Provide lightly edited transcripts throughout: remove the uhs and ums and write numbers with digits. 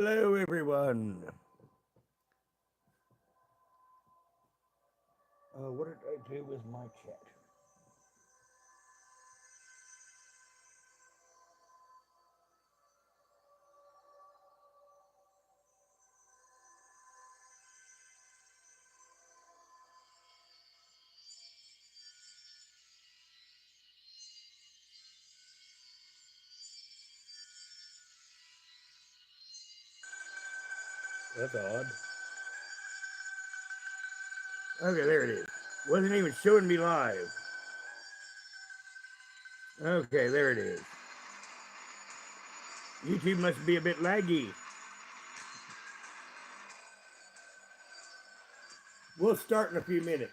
Hello, everyone. What did I do with my chat? That's odd. Okay, there it is. Wasn't even showing me live. Okay, there it is. YouTube must be a bit laggy. We'll start in a few minutes.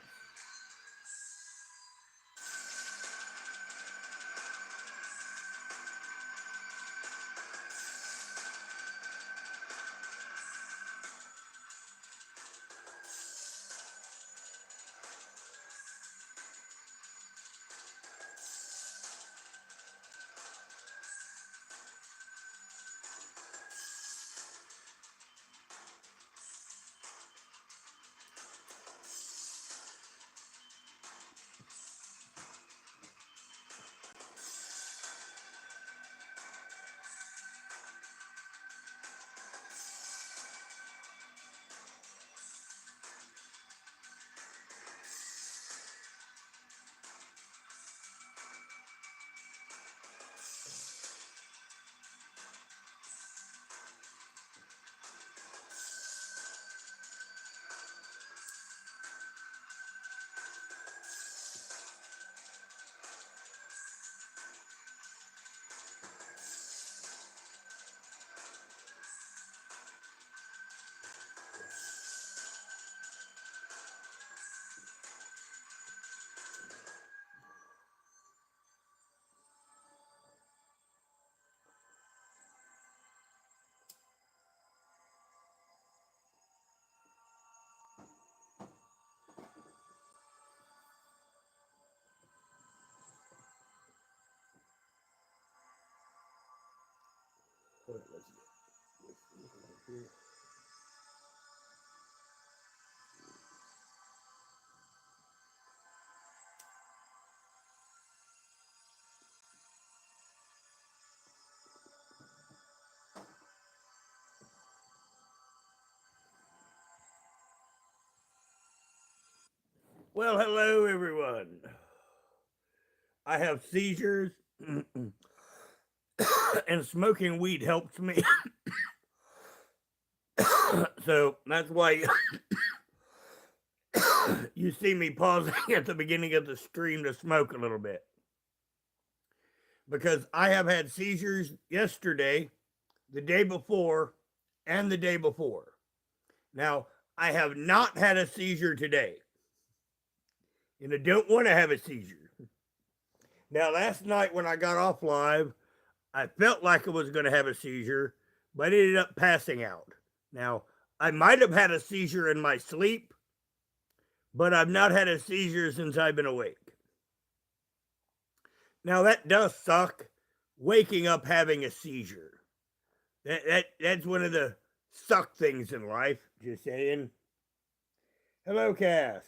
Well, hello, everyone. I have seizures, and smoking weed helps me. So that's why you see me pausing at the beginning of the stream to smoke a little bit. Because I have had seizures yesterday, the day before, and the day before. Now, I have not had a seizure today. And I don't want to have a seizure. Now, last night when I got off live, I felt like I was going to have a seizure, but I ended up passing out. Now, I might have had a seizure in my sleep, but I've not had a seizure since I've been awake. Now, that does suck, waking up having a seizure. That's one of the suck things in life, just saying. Hello, Cass.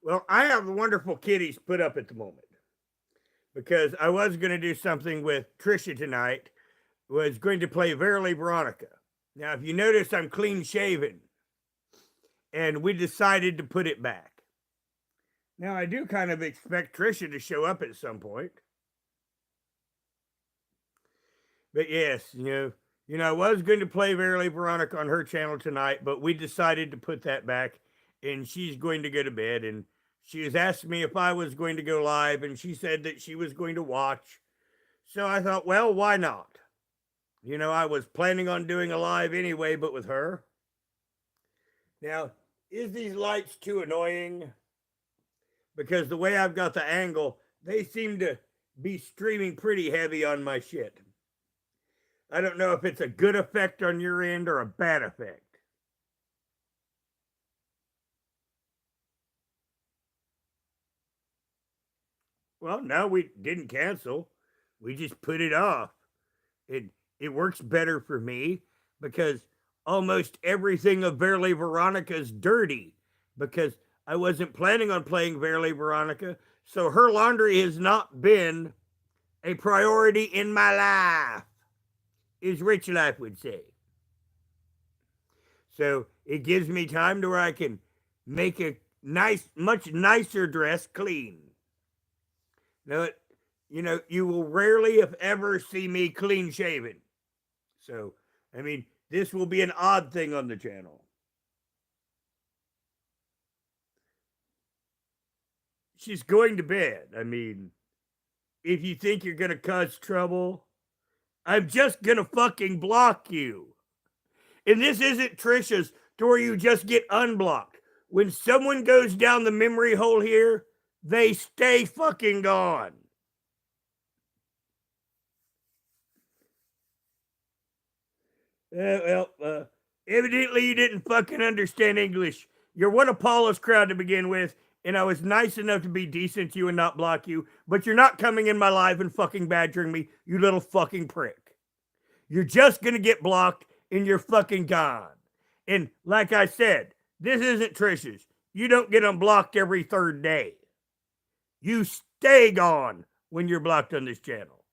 Well, I have wonderful kitties put up at the moment because I was going to do something with Trisha tonight. Was going to play Verily Veronica. Now, if you notice, I'm clean shaven, and we decided to put it back. Now, I do kind of expect Trisha to show up at some point. But yes, I was going to play Verily Veronica on her channel tonight, but we decided to put that back, and she's going to go to bed. And she has asked me if I was going to go live, and she said that she was going to watch. So I thought, well, why not? I was planning on doing a live anyway, but with her. Now, is these lights too annoying? Because the way I've got the angle, they seem to be streaming pretty heavy on my shit. I don't know if it's a good effect on your end or a bad effect. Well, no, we didn't cancel. We just put it off. it works better for me because almost everything of Verily Veronica is dirty because I wasn't planning on playing Verily Veronica. So her laundry has not been a priority in my life, as Rich Life would say. So it gives me time to where I can make a nice, much nicer dress clean. Now, you will rarely, if ever, see me clean shaven. So, I mean, this will be an odd thing on the channel. She's going to bed. I mean, if you think you're going to cause trouble, I'm just going to fucking block you. And this isn't Trisha's to where you just get unblocked. When someone goes down the memory hole here, they stay fucking gone. Evidently you didn't fucking understand English. You're one of Paula's crowd to begin with, and I was nice enough to be decent to you and not block you, but you're not coming in my life and fucking badgering me, you little fucking prick. You're just gonna get blocked and you're fucking gone. And like I said, this isn't Trish's. You don't get unblocked every third day. You stay gone when you're blocked on this channel.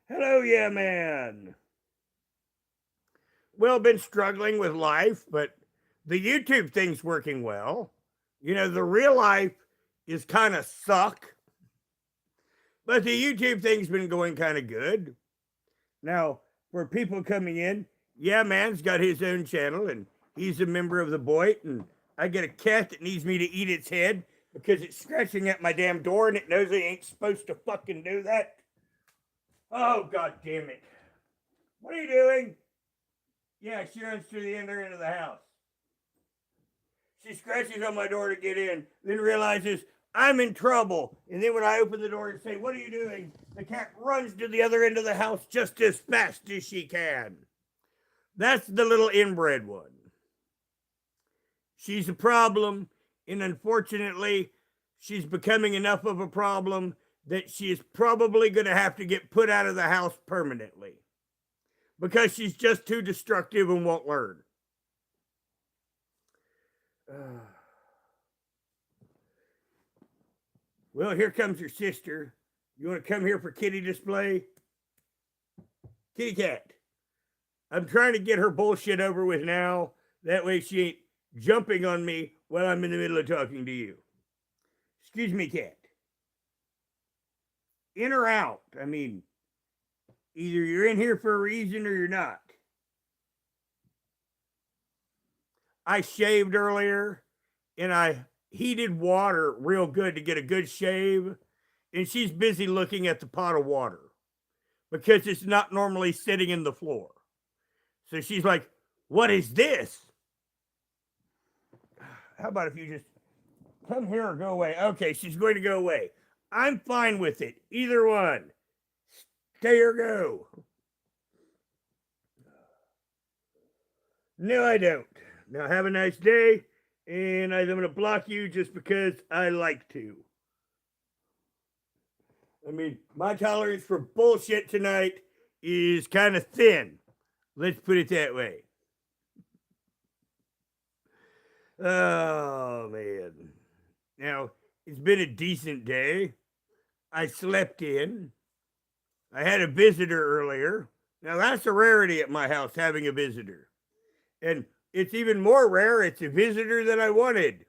Hello, yeah, man. Well, been struggling with life, but the YouTube thing's working well. The real life is kind of suck, but the YouTube thing's been going kind of good. Now, for people coming in, yeah, man's got his own channel, and he's a member of the Boyd, and I get a cat that needs me to eat its head because it's scratching at my damn door, and it knows it ain't supposed to fucking do that. Oh, god damn it. What are you doing? Yeah, she runs to the other end of the house. She scratches on my door to get in, then realizes I'm in trouble. And then when I open the door and say, what are you doing? The cat runs to the other end of the house just as fast as she can. That's the little inbred one. She's a problem, and unfortunately, she's becoming enough of a problem that she is probably going to have to get put out of the house permanently. Because she's just too destructive and won't learn. Well, here comes your sister. You want to come here for kitty display? Kitty cat. I'm trying to get her bullshit over with now. That way she ain't jumping on me while I'm in the middle of talking to you. Excuse me, cat. In or out? I mean, either you're in here for a reason or you're not. I shaved earlier, and I heated water real good to get a good shave, and she's busy looking at the pot of water because it's not normally sitting in the floor. So she's like, what is this? How about if you just come here or go away? Okay, she's going to go away. I'm fine with it. Either one. Stay or go. No, I don't. Now have a nice day, and I'm going to block you just because I like to. I mean, my tolerance for bullshit tonight is kind of thin. Let's put it that way. Oh, man. Now, it's been a decent day. I slept in. I had a visitor earlier. Now, that's a rarity at my house, having a visitor. And it's even more rare, it's a visitor that I wanted.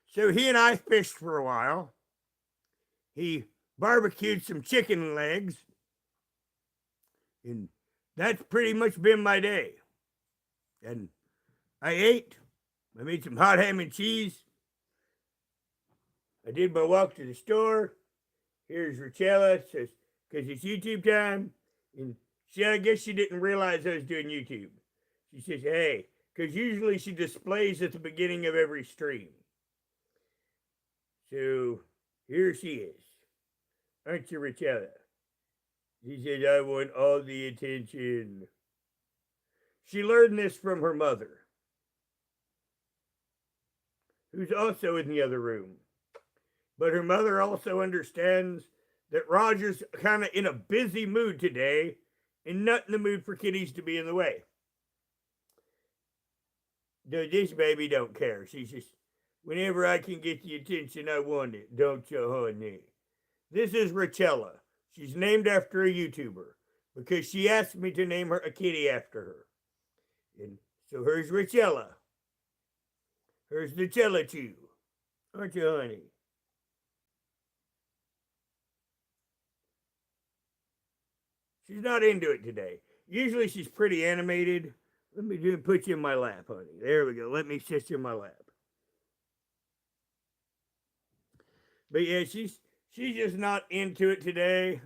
So he and I fished for a while. He barbecued some chicken legs. And that's pretty much been my day. And I ate. I made some hot ham and cheese. I did my walk to the store. Here's Richella, says, because it's YouTube time. And I guess she didn't realize I was doing YouTube. She says, hey, because usually she displays at the beginning of every stream. So here she is. Aren't you, Richella? She says, I want all the attention. She learned this from her mother, who's also in the other room. But her mother also understands that Roger's kind of in a busy mood today and not in the mood for kitties to be in the way. This baby don't care. She's just, whenever I can get the attention I want it, don't you, honey? This is Rachella. She's named after a YouTuber because she asked me to name her a kitty after her. And so here's Rachella. Here's the Chella Chew. Aren't you, honey? She's not into it today. Usually she's pretty animated. Let me just put you in my lap, honey. There we go. Let me sit you in my lap. But yeah, she's just not into it today.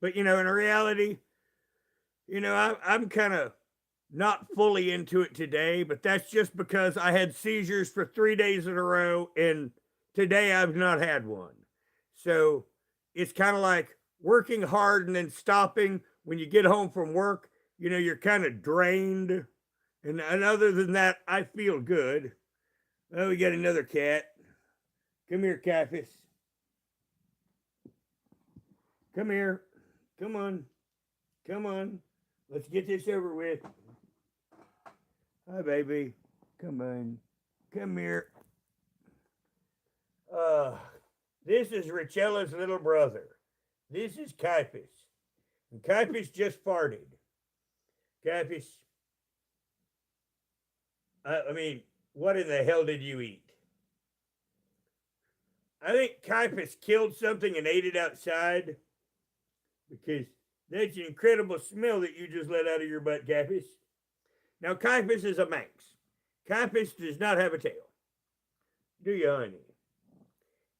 But in reality, I'm kind of not fully into it today, but that's just because I had seizures for 3 days in a row, and today I've not had one. So it's kind of like working hard and then stopping when you get home from work. You're kind of drained. And other than that, I feel good. Oh, we got another cat. Come here, Cactus. Come here. Come on. Come on. Let's get this over with. Hi, baby. Come on. Come here. This is Rachella's little brother. This is Caiaphas. And Caiaphas just farted. Caiaphas, I mean, what in the hell did you eat? I think Caiaphas killed something and ate it outside, because that's an incredible smell that you just let out of your butt, Caiaphas. Now, Caiaphas is a Manx. Caiaphas does not have a tail. Do you, honey?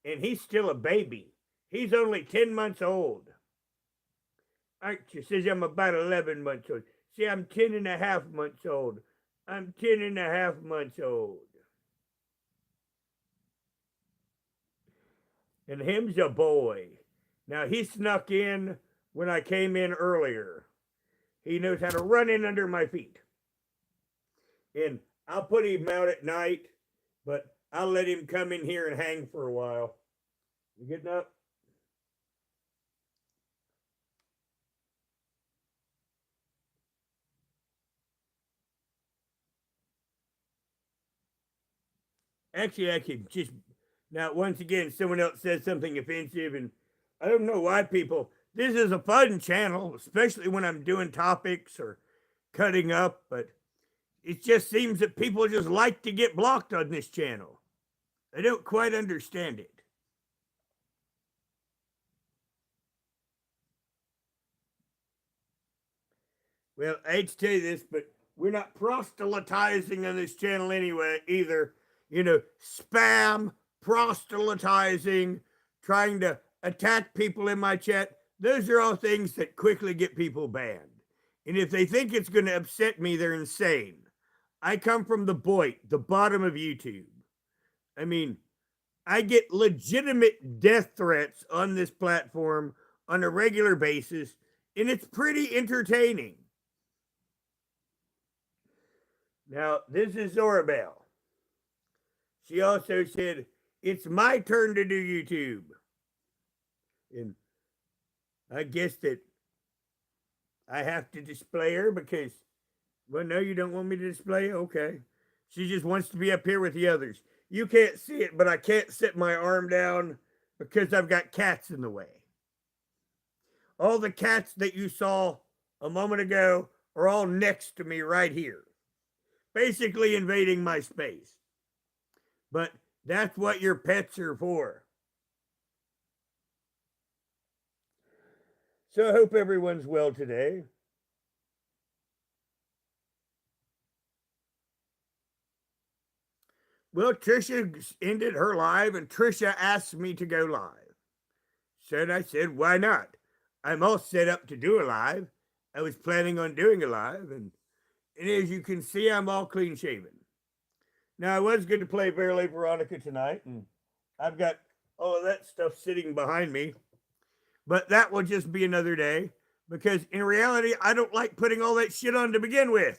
And he's still a baby. He's only 10 months old. Archie says I'm about 11 months old. See, I'm 10 and a half months old. I'm 10 and a half months old. And him's a boy. Now, he snuck in when I came in earlier. He knows how to run in under my feet. And I'll put him out at night, but I'll let him come in here and hang for a while. You getting up? Actually, I could just, now once again, someone else says something offensive, and I don't know why people, this is a fun channel, especially when I'm doing topics or cutting up, but it just seems that people just like to get blocked on this channel. I don't quite understand it. Well, I hate to tell you this, but we're not proselytizing on this channel anyway, either. Spam, proselytizing, trying to attack people in my chat. Those are all things that quickly get people banned. And if they think it's going to upset me, they're insane. I come from the bottom of YouTube. I mean, I get legitimate death threats on this platform on a regular basis, and it's pretty entertaining. Now, this is Zorabelle. She also said, it's my turn to do YouTube. And I guess that I have to display her because, well, no, you don't want me to display her? Okay. She just wants to be up here with the others. You can't see it, but I can't set my arm down because I've got cats in the way. All the cats that you saw a moment ago are all next to me right here, basically invading my space. But that's what your pets are for. So I hope everyone's well today. Well, Trisha ended her live, and Trisha asked me to go live. So I said, why not? I'm all set up to do a live. I was planning on doing a live, and as you can see, I'm all clean shaven. Now, I was going to play Barely Veronica tonight, and I've got all of that stuff sitting behind me. But that will just be another day, because in reality, I don't like putting all that shit on to begin with.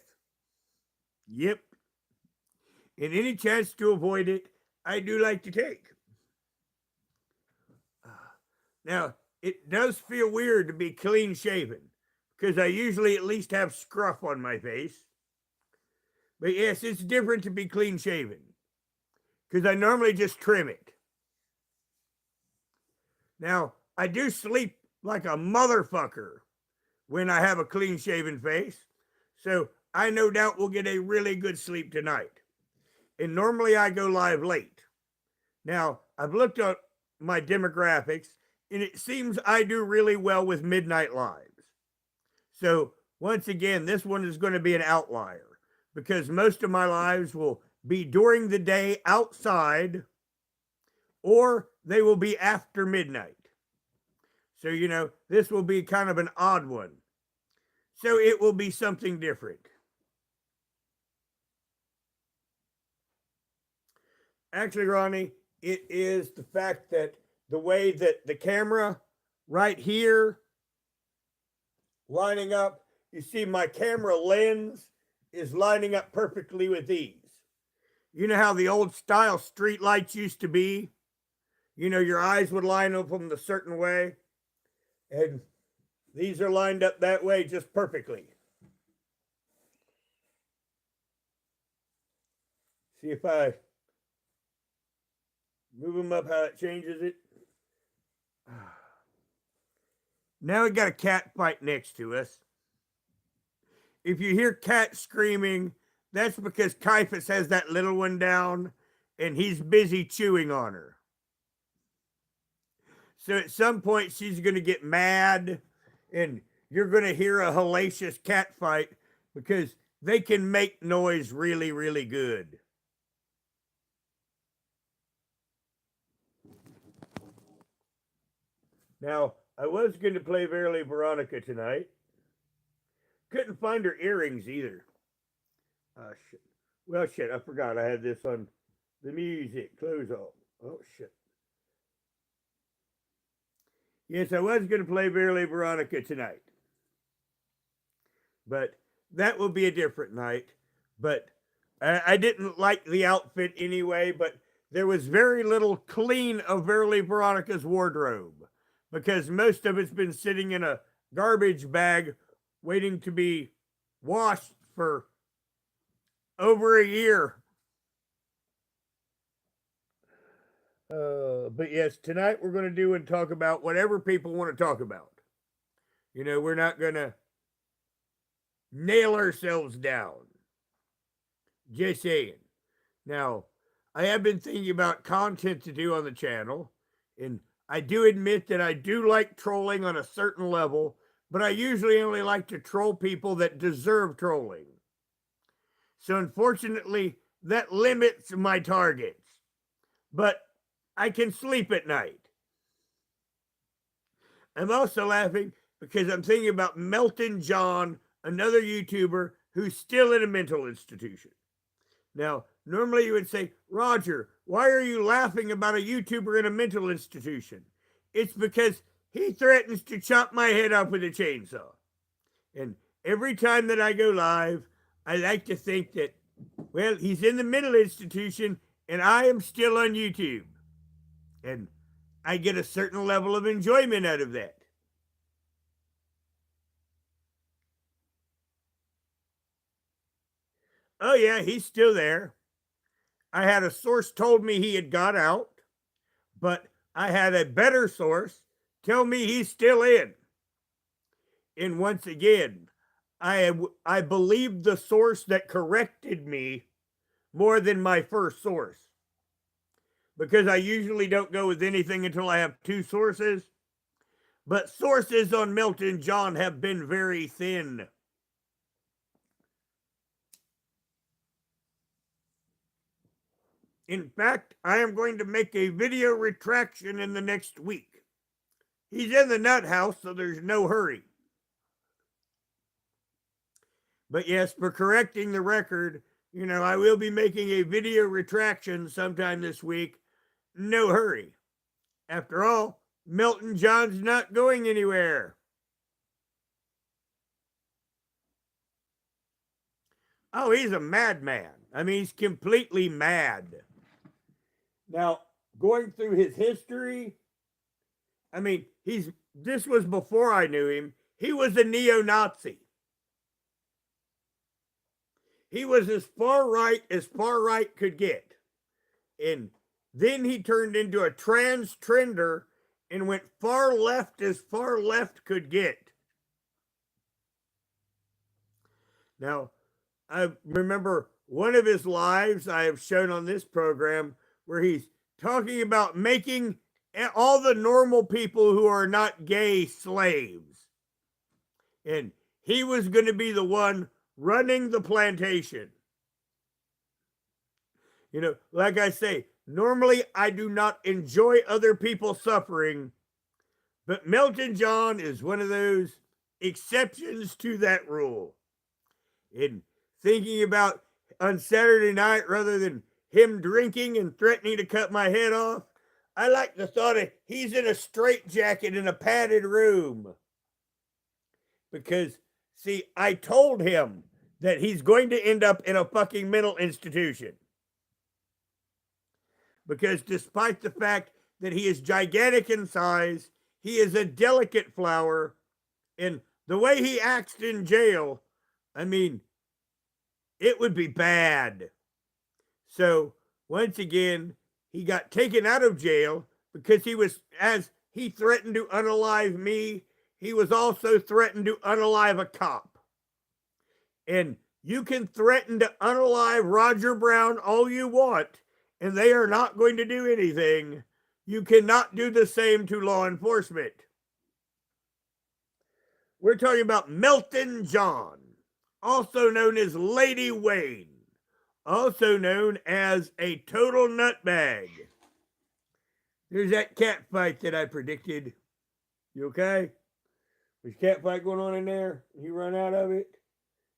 Yep. And any chance to avoid it, I do like to take. Now, it does feel weird to be clean shaven because I usually at least have scruff on my face. But yes, it's different to be clean shaven because I normally just trim it. Now, I do sleep like a motherfucker when I have a clean shaven face. So I no doubt will get a really good sleep tonight. And normally I go live late. Now, I've looked at my demographics and it seems I do really well with midnight lives. So once again, this one is going to be an outlier because most of my lives will be during the day outside or they will be after midnight. So, this will be kind of an odd one. So it will be something different. Actually, Ronnie, it is the fact that the way that the camera right here lining up, you see my camera lens is lining up perfectly with these. You know how the old style street lights used to be? Your eyes would line up them a certain way. And these are lined up that way just perfectly. See if I move them up how it changes it. Now we got a cat fight next to us. If you hear cat screaming, that's because Caiaphas has that little one down and he's busy chewing on her. So at some point she's going to get mad and you're going to hear a hellacious cat fight because they can make noise really, really good. Now, I was going to play Verily Veronica tonight. Couldn't find her earrings either. Shit. Well, shit, I forgot I had this on the music. Close off. Oh, shit. Yes, I was going to play Verily Veronica tonight. But that will be a different night. But I didn't like the outfit anyway, but there was very little clean of Verily Veronica's wardrobe because most of it's been sitting in a garbage bag waiting to be washed for over a year. But yes, tonight we're going to do and talk about whatever people want to talk about. We're not going to nail ourselves down. Just saying. Now, I have been thinking about content to do on the channel, and I do admit that I do like trolling on a certain level, but I usually only like to troll people that deserve trolling. So unfortunately, that limits my targets. But I can sleep at night. I'm also laughing because I'm thinking about Melton John, another YouTuber who's still in a mental institution. Now, normally you would say, Roger, why are you laughing about a YouTuber in a mental institution? It's because he threatens to chop my head off with a chainsaw. And every time that I go live, I like to think that, well, he's in the mental institution and I am still on YouTube. And I get a certain level of enjoyment out of that. Oh, yeah, he's still there. I had a source told me he had got out, but I had a better source tell me he's still in. And once again, I believed the source that corrected me more than my first source. Because I usually don't go with anything until I have two sources. But sources on Melton John have been very thin. In fact, I am going to make a video retraction in the next week. He's in the nut house, so there's no hurry. But yes, for correcting the record, I will be making a video retraction sometime this week. No hurry. After all, Melton John's not going anywhere. Oh, he's a madman. I mean, he's completely mad. Now, going through his history, I mean, he's this was before I knew him, he was a neo-Nazi. He was as far right could get. And then he turned into a trans trender and went far left as far left could get. Now, I remember one of his lives I have shown on this program where he's talking about making all the normal people who are not gay slaves. And he was going to be the one running the plantation. You know, like I say, normally I do not enjoy other people suffering, but Melton John is one of those exceptions to that rule. In thinking about on Saturday night, rather than him drinking and threatening to cut my head off, I like the thought of he's in a straitjacket in a padded room. Because, see, I told him that he's going to end up in a fucking mental institution. Because despite the fact that he is gigantic in size, he is a delicate flower, and the way he acts in jail, I mean, it would be bad. So, once again, he got taken out of jail because he was, as he threatened to unalive me, he was also threatened to unalive a cop. And you can threaten to unalive Roger Brown all you want, and they are not going to do anything. You cannot do the same to law enforcement. We're talking about Melton John, also known as Lady Wayne, also known as a total nutbag. There's that cat fight that I predicted. You okay? There's a cat fight going on in there. You run out of it?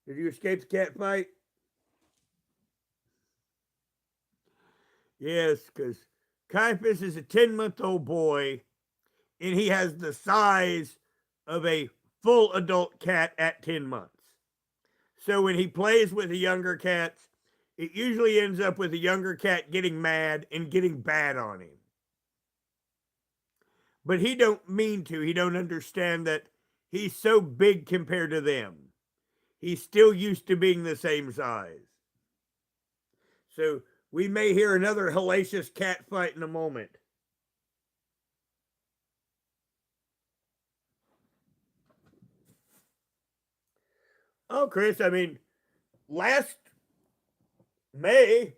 Did you escape the cat fight? Yes, because Caiaphas is a 10-month-old boy, and he has the size of a full adult cat at 10 months. So when he plays with the younger cats, it usually ends up with the younger cat getting mad and getting bad on him. But he don't mean to. He don't understand that he's so big compared to them. He's still used to being the same size. So we may hear another hellacious cat fight in a moment. Oh, Chris, I mean, last May,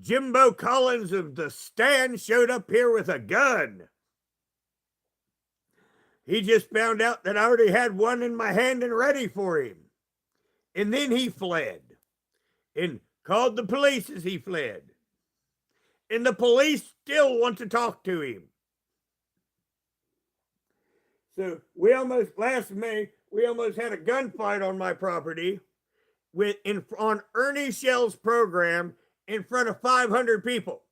Jimbo Collins of The Stand showed up here with a gun. He just found out that I already had one in my hand and ready for him. And then he fled and called the police as he fled. And the police still want to talk to him. So last May, we almost had a gunfight on my property on Ernie Shell's program in front of 500 people.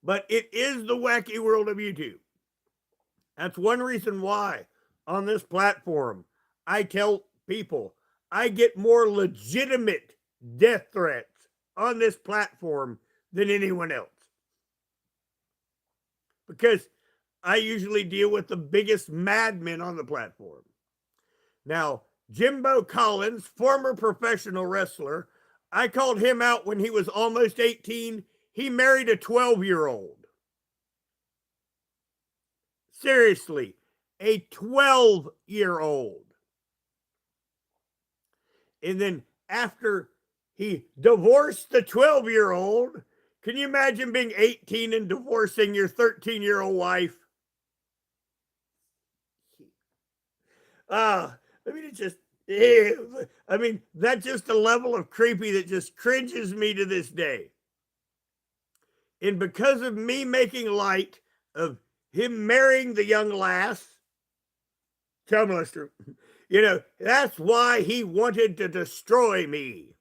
But it is the wacky world of YouTube. That's one reason why on this platform I tell people I get more legitimate death threats on this platform than anyone else. Because I usually deal with the biggest madmen on the platform. Now, Jimbo Collins, former professional wrestler, I called him out when he was almost 18. He married a 12-year-old. Seriously, a 12-year-old. And then after he divorced the 12-year-old, can you imagine being 18 and divorcing your 13-year-old wife? That's just a level of creepy that just cringes me to this day. And because of me making light of him marrying the young lass, child molester, that's why he wanted to destroy me.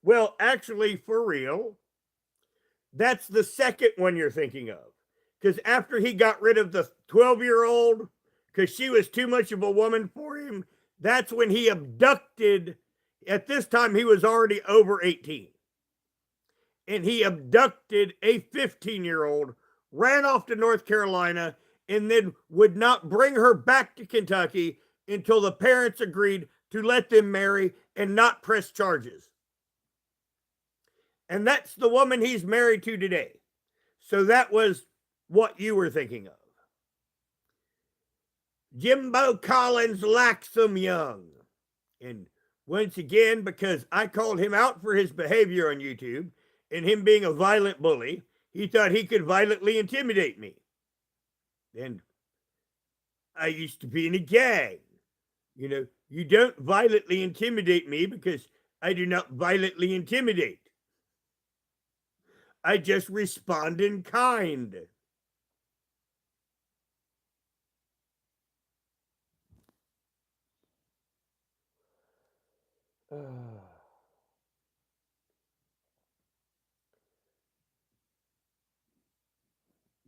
Well, actually, for real, that's the second one you're thinking of. Because after he got rid of the 12-year-old, because she was too much of a woman for him, That's when he abducted, at this time, he was already over 18. And he abducted a 15-year-old, ran off to North Carolina, and then would not bring her back to Kentucky until the parents agreed to let them marry and not press charges. And that's the woman he's married to today. So that was what you were thinking of. Jimbo Collins Laxum Young. And once again, because I called him out for his behavior on YouTube and him being a violent bully, he thought he could violently intimidate me. And I used to be in a gang. You know, you don't violently intimidate me because I do not violently intimidate. I just respond in kind.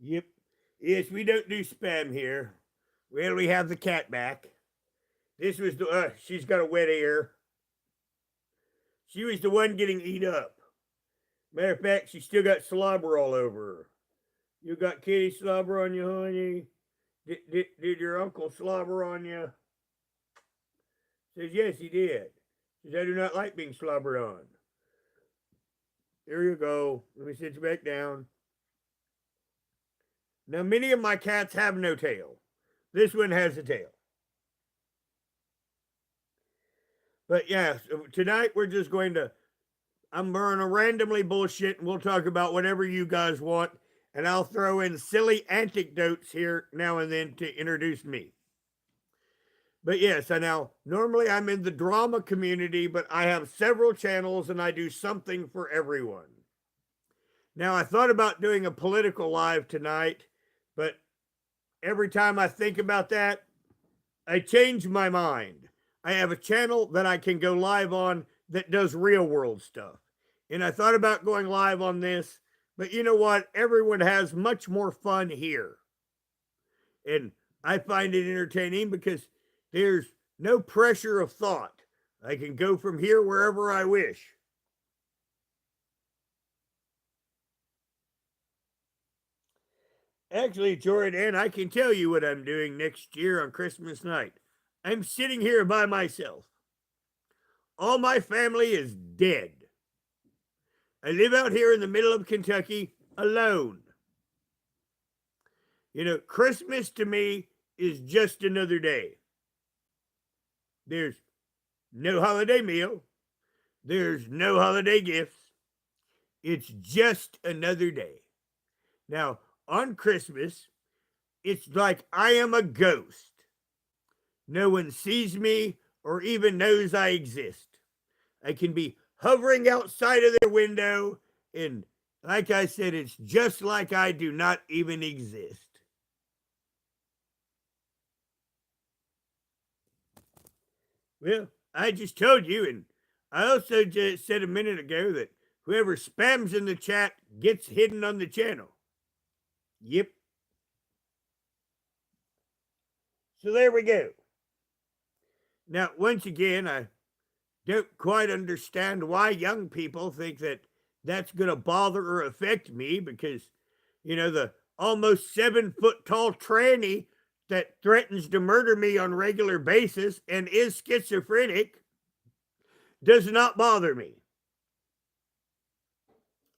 Yep. Yes, we don't do spam here. Well, we have the cat back. This was the, she's got a wet ear. She was the one getting eat up. Matter of fact, she still got slobber all over her. You got kitty slobber on you, honey? Did your uncle slobber on you? Says, yes, he did. Says, I do not like being slobbered on. There you go. Let me sit you back down. Now, many of my cats have no tail. This one has a tail. But yeah, so tonight we're just going to, I'm going to randomly bullshit and we'll talk about whatever you guys want. And I'll throw in silly anecdotes here now and then to introduce me. But yes, I now, normally I'm in the drama community, but I have several channels and I do something for everyone. Now, I thought about doing a political live tonight, but every time I think about that, I change my mind. I have a channel that I can go live on that does real world stuff. And I thought about going live on this, but you know what? Everyone has much more fun here. And I find it entertaining because there's no pressure of thought. I can go from here wherever I wish. Actually, Jordan, I can tell you what I'm doing next year on Christmas night. I'm sitting here by myself. All my family is dead. I live out here in the middle of Kentucky alone. You know, Christmas to me is just another day. There's no holiday meal. There's no holiday gifts. It's just another day. Now, on Christmas, it's like I am a ghost. No one sees me or even knows I exist. I can be hovering outside of their window, and like I said, it's just like I do not even exist. Well, I just told you, and I also just said a minute ago that whoever spams in the chat gets hidden on the channel. Yep. So there we go. Now, once again, I don't quite understand why young people think that that's going to bother or affect me because, you know, the almost 7-foot tall tranny that threatens to murder me on a regular basis and is schizophrenic does not bother me.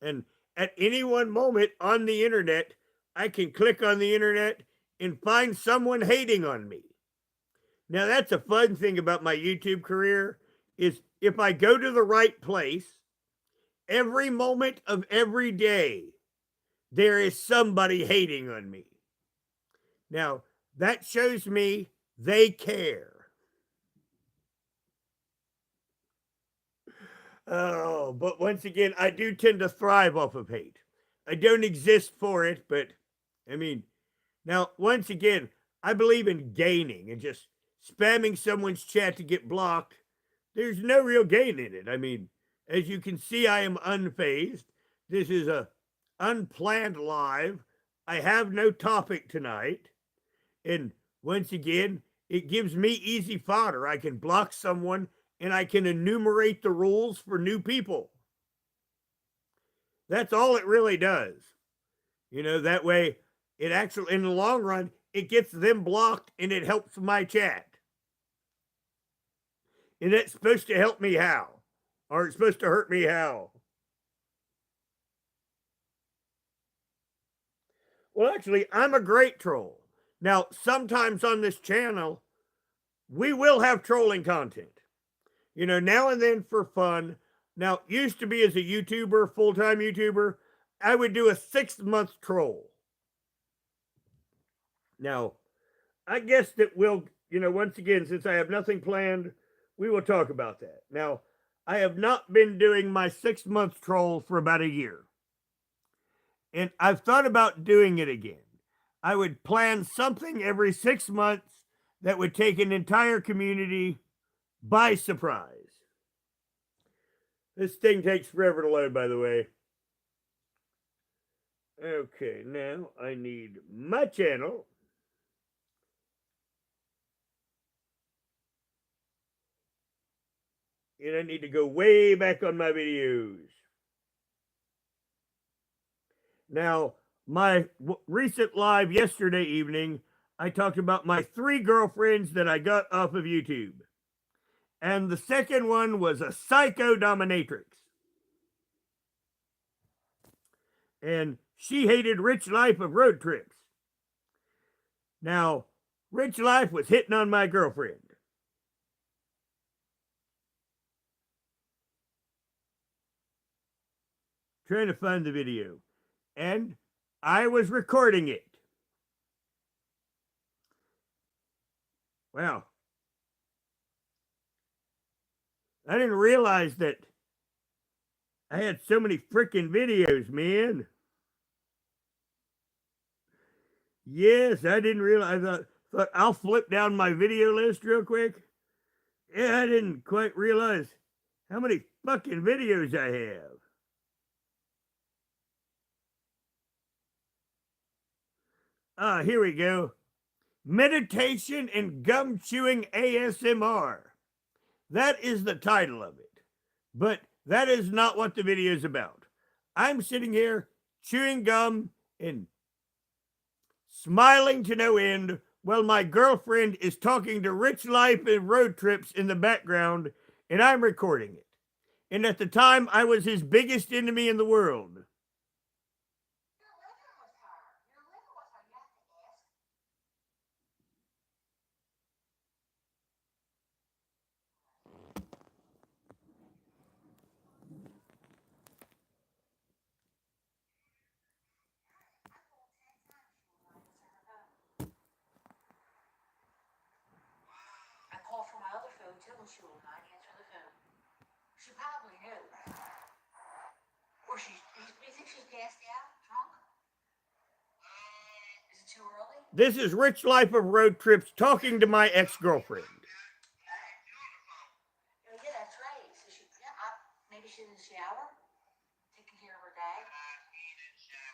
And at any one moment on the internet, I can click on the internet and find someone hating on me. Now, that's a fun thing about my YouTube career is if I go to the right place, every moment of every day, there is somebody hating on me. Now, that shows me they care. Oh, but once again, I do tend to thrive off of hate. I don't exist for it, but I mean, now, once again, I believe in gaining and just spamming someone's chat to get blocked. There's no real gain in it. I mean, as you can see, I am unfazed. This is a unplanned live. I have no topic tonight. And once again, it gives me easy fodder. I can block someone and I can enumerate the rules for new people. That's all it really does. That way it actually, in the long run, it gets them blocked and it helps my chat. And it's supposed to help me how? Or it's supposed to hurt me how? Well, actually, I'm a great troll. Now, sometimes on this channel, we will have trolling content. Now and then for fun. Now, used to be as a YouTuber, full-time YouTuber, I would do a 6-month troll. Now, I guess that we'll, once again, since I have nothing planned, we will talk about that. Now, I have not been doing my 6-month troll for about a year. And I've thought about doing it again. I would plan something every 6 months that would take an entire community by surprise. This thing takes forever to load, by the way. Okay, now I need my channel. And I need to go way back on my videos. Now, my recent live yesterday evening, I talked about my 3 girlfriends that I got off of YouTube. And the second one was a psycho dominatrix. And she hated Rich Life of Road Trips. Now, Rich Life was hitting on my girlfriend. Trying to find the video. And I was recording it. Wow. I didn't realize that I had so many freaking videos, man. Yes, I didn't realize. I thought I'll flip down my video list real quick. Yeah, I didn't quite realize how many fucking videos I have. Here we go. Meditation and gum chewing ASMR. That is the title of it. But that is not what the video is about. I'm sitting here chewing gum and smiling to no end while my girlfriend is talking to Rich Life and Road Trips in the background, and I'm recording it. And at the time, I was his biggest enemy in the world. She will not answer the phone. She probably knew. Or do you think she's passed out, drunk? Is it too early? This is Rich Life of Road Trips talking to my ex-girlfriend. Yeah, that's right. So maybe she's in the shower, taking care of her dad.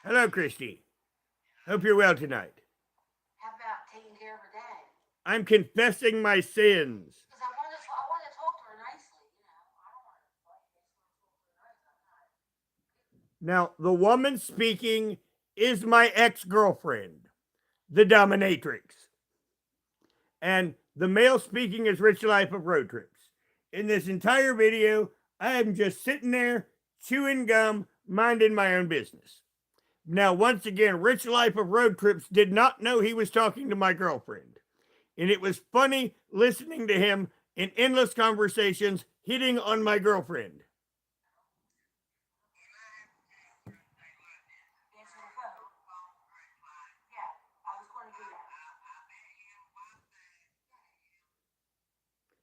Hello, Christy. Hope you're well tonight. How about taking care of her dad? I'm confessing my sins. Now, the woman speaking is my ex-girlfriend, the dominatrix. And the male speaking is Rich Life of Road Trips. In this entire video, I am just sitting there, chewing gum, minding my own business. Now, once again, Rich Life of Road Trips did not know he was talking to my girlfriend. And it was funny listening to him in endless conversations hitting on my girlfriend.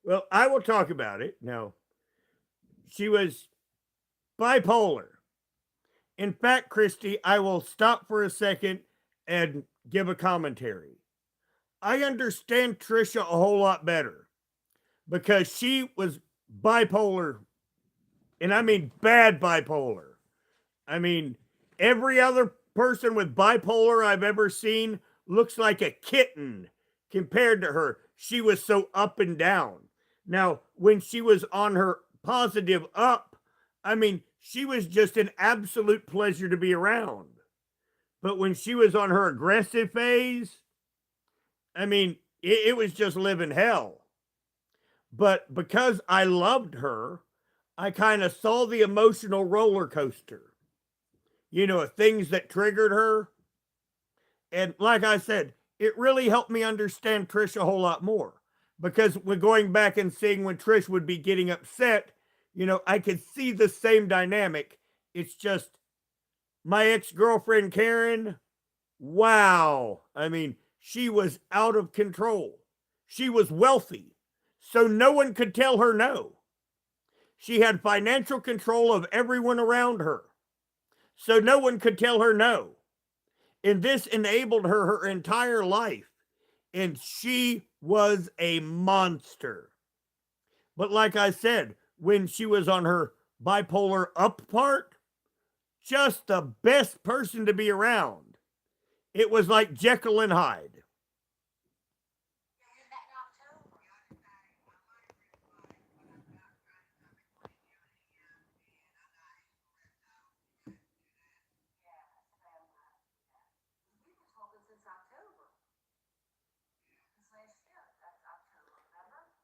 Well, I will talk about it. Now, she was bipolar. In fact, Christy, I will stop for a second and give a commentary. I understand Trisha a whole lot better because she was bipolar, and I mean bad bipolar. I mean, every other person with bipolar I've ever seen looks like a kitten compared to her. she was so up and down. Now, when she was on her positive up, I mean, she was just an absolute pleasure to be around. But when she was on her aggressive phase, I mean, it was just living hell. But because I loved her, I kind of saw the emotional roller coaster, things that triggered her. And like I said, it really helped me understand Trish a whole lot more because when going back and seeing when Trish would be getting upset, I could see the same dynamic. It's just my ex girlfriend, Karen. Wow. I mean, she was out of control. She was wealthy, so no one could tell her no. She had financial control of everyone around her, so no one could tell her no. And this enabled her entire life. And she was a monster. But like I said, when she was on her bipolar up part, just the best person to be around. It was like Jekyll and Hyde.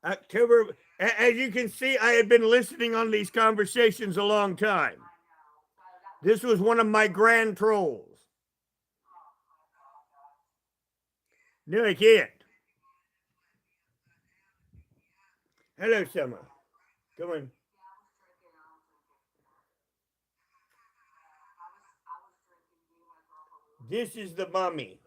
October, as you can see, I had been listening on these conversations a long time. This was one of my grand trolls. No, I can't. Hello, Summer. Come on. This is the mummy.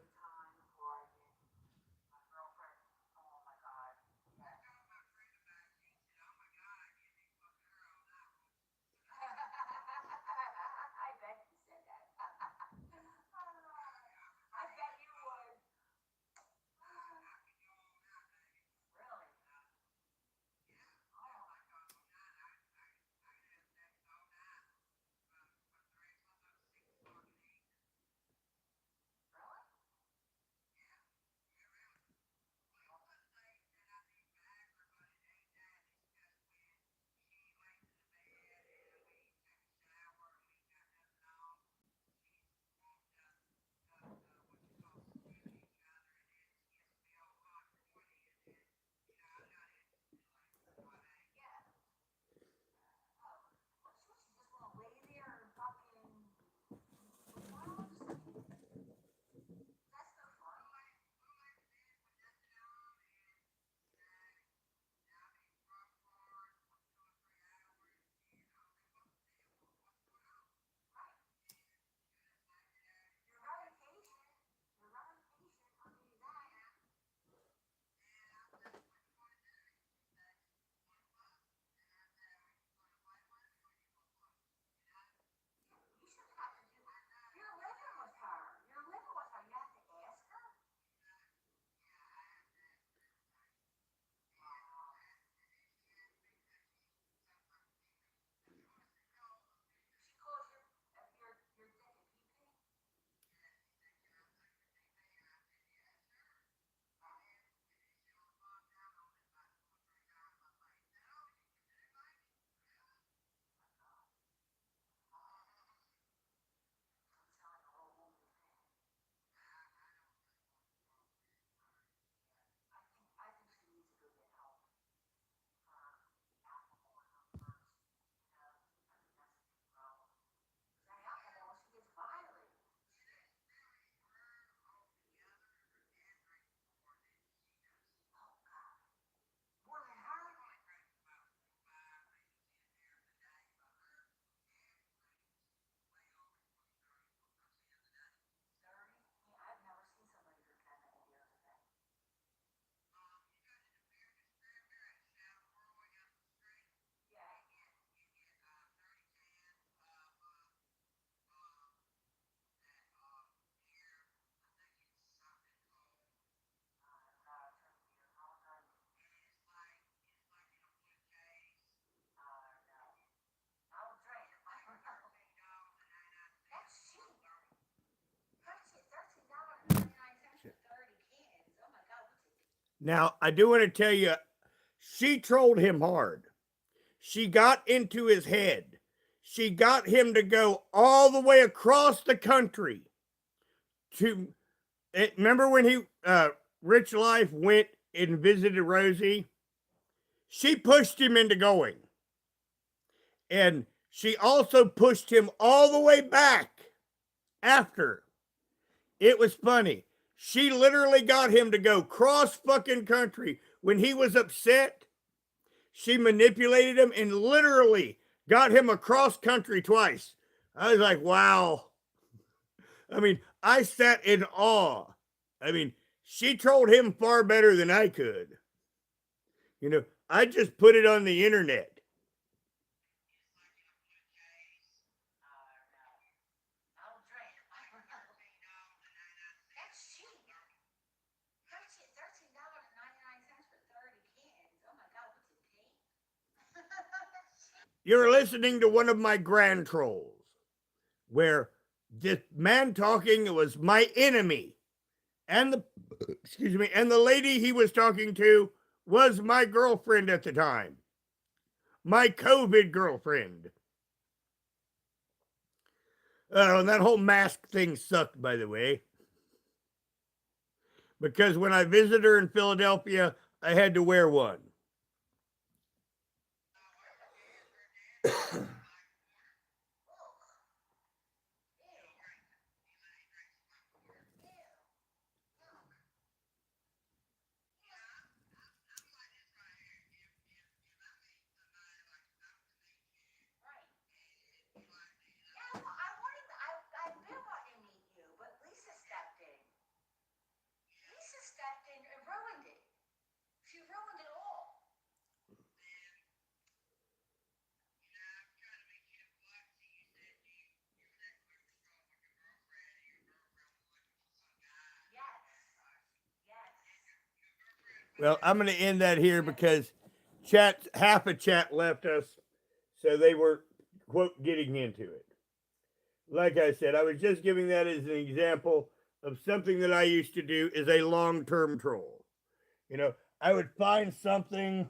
Now, I do want to tell you, she trolled him hard. She got into his head. She got him to go all the way across the country to. Remember when Rich Life went and visited Rosie? She pushed him into going. And she also pushed him all the way back after. It was funny. She literally got him to go cross fucking country when he was upset. She manipulated him and literally got him across country twice. I was like, wow. I mean, I sat in awe. I mean, she trolled him far better than I could. You know, I just put it on the internet. You're listening to one of my grand trolls where this man talking was my enemy. And the excuse me, and the lady he was talking to was my girlfriend at the time. My COVID girlfriend. And that whole mask thing sucked, by the way. Because when I visited her in Philadelphia, I had to wear one. Well, I'm going to end that here because half a chat left us, so they were quote getting into it. Like I said, I was just giving that as an example of something that I used to do as a long-term troll. You know, I would find something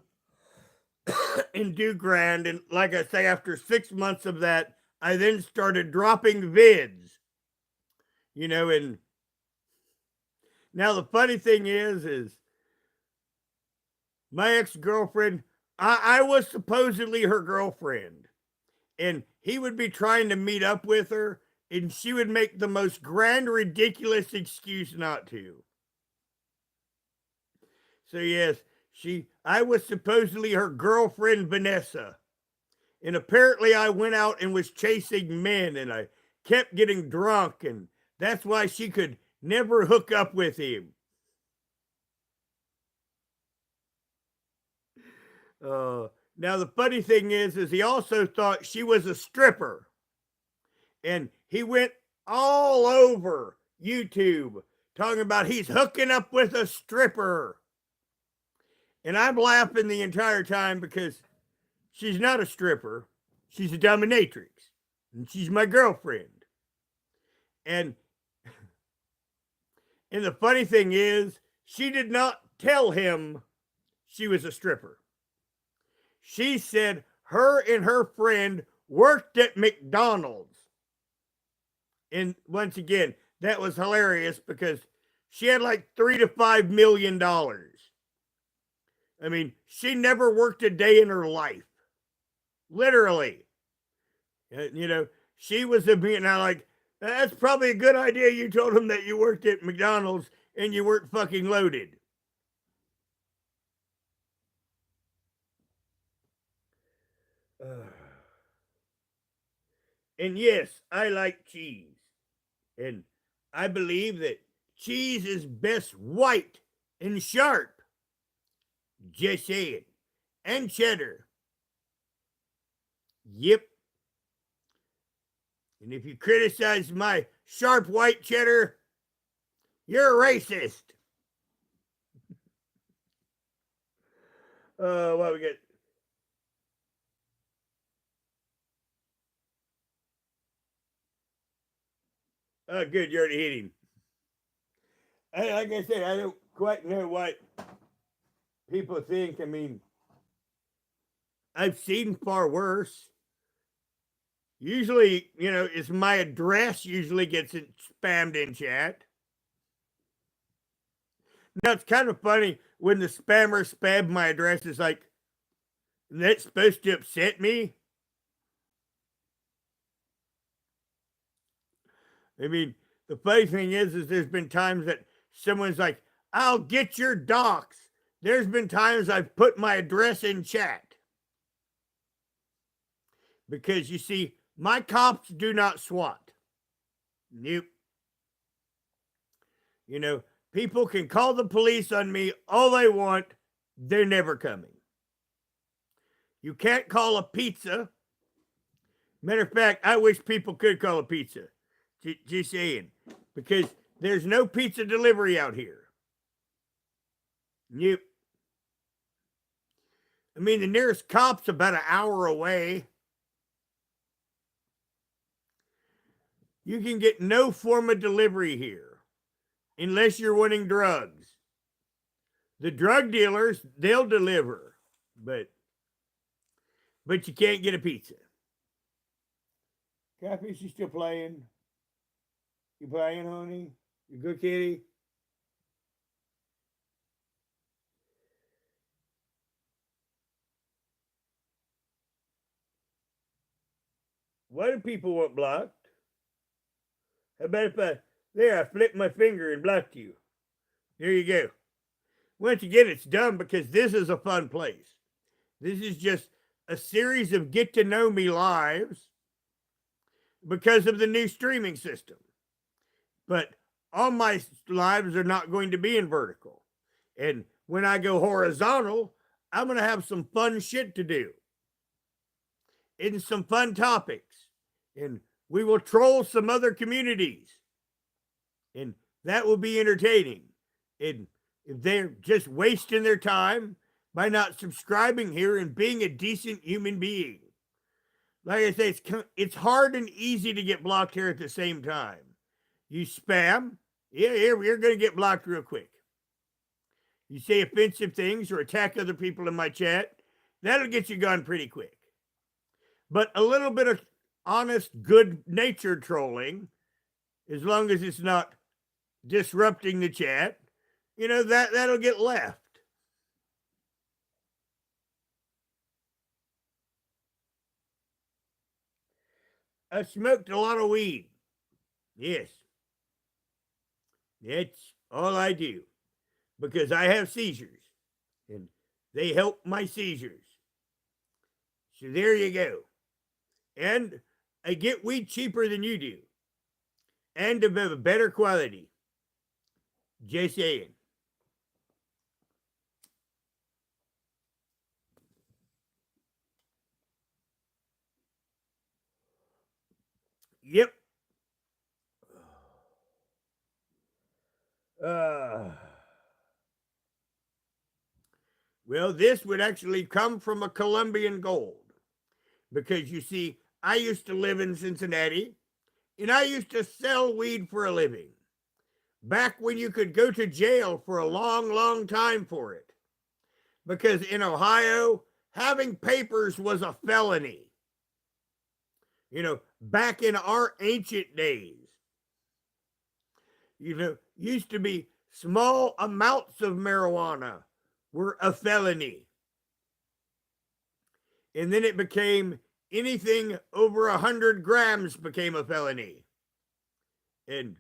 and do grand, and like I say, after 6 months of that, I then started dropping vids. You know, and now the funny thing is my ex-girlfriend, I was supposedly her girlfriend, and he would be trying to meet up with her, and she would make the most grand, ridiculous excuse not to. So yes, I was supposedly her girlfriend, Vanessa, and apparently I went out and was chasing men, and I kept getting drunk, and that's why she could never hook up with him. Uh, Now the funny thing is he also thought she was a stripper, and he went all over YouTube talking about he's hooking up with a stripper, and I'm laughing the entire time because she's not a stripper, she's a dominatrix, and she's my girlfriend. And the funny thing is, she did not tell him she was a stripper. She said her and her friend worked at McDonald's. And once again, that was hilarious because she had like $3 to $5 million. I mean, she never worked a day in her life. Literally. You know, she was a being now like, that's probably a good idea you told him that you worked at McDonald's and you weren't fucking loaded. And yes, I like cheese. And I believe that cheese is best white and sharp. Just saying. And cheddar. Yep. And if you criticize my sharp white cheddar, you're a racist. What we got? Oh, good. You already hit him. Like I said, I don't quite know what people think, I've seen far worse. Usually, it's my address usually gets it spammed in chat. Now, it's kind of funny when the spammer spammed my address. It's like, that's supposed to upset me? The funny thing is there's been times that someone's like, I'll get your docs. There's been times I've put my address in chat. Because you see, my cops do not SWAT. Nope. People can call the police on me all they want. They're never coming. You can't call a pizza. Matter of fact, I wish people could call a pizza. Just saying. Because there's no pizza delivery out here. Nope. The nearest cop's about an hour away. You can get no form of delivery here unless you're wanting drugs. The drug dealers, they'll deliver, but you can't get a pizza. Catfish, you still playing? You playing, honey? You good, kitty? Why do people want blocked? How about if I flipped my finger and blocked you? There you go. Once again, it's dumb because this is a fun place. This is just a series of get to know me lives because of the new streaming system. But all my lives are not going to be in vertical. And when I go horizontal, I'm going to have some fun shit to do and some fun topics. And we will troll some other communities. And that will be entertaining. And if they're just wasting their time by not subscribing here and being a decent human being. Like I say, it's hard and easy to get blocked here at the same time. You spam, you're going to get blocked real quick. You say offensive things or attack other people in my chat, that'll get you gone pretty quick. But a little bit of honest, good-natured trolling, as long as it's not disrupting the chat, that'll get left. I smoked a lot of weed. Yes. That's all I do. Because I have seizures. And they help my seizures. So there you go. And I get weed cheaper than you do. And of a better quality. Just saying. Yep. Well, this would actually come from a Colombian gold. Because you see, I used to live in Cincinnati, and I used to sell weed for a living. Back when you could go to jail for a long, long time for it. Because in Ohio, having papers was a felony. Back in our ancient days. Used to be small amounts of marijuana were a felony. And then it became anything over 100 grams became a felony. And,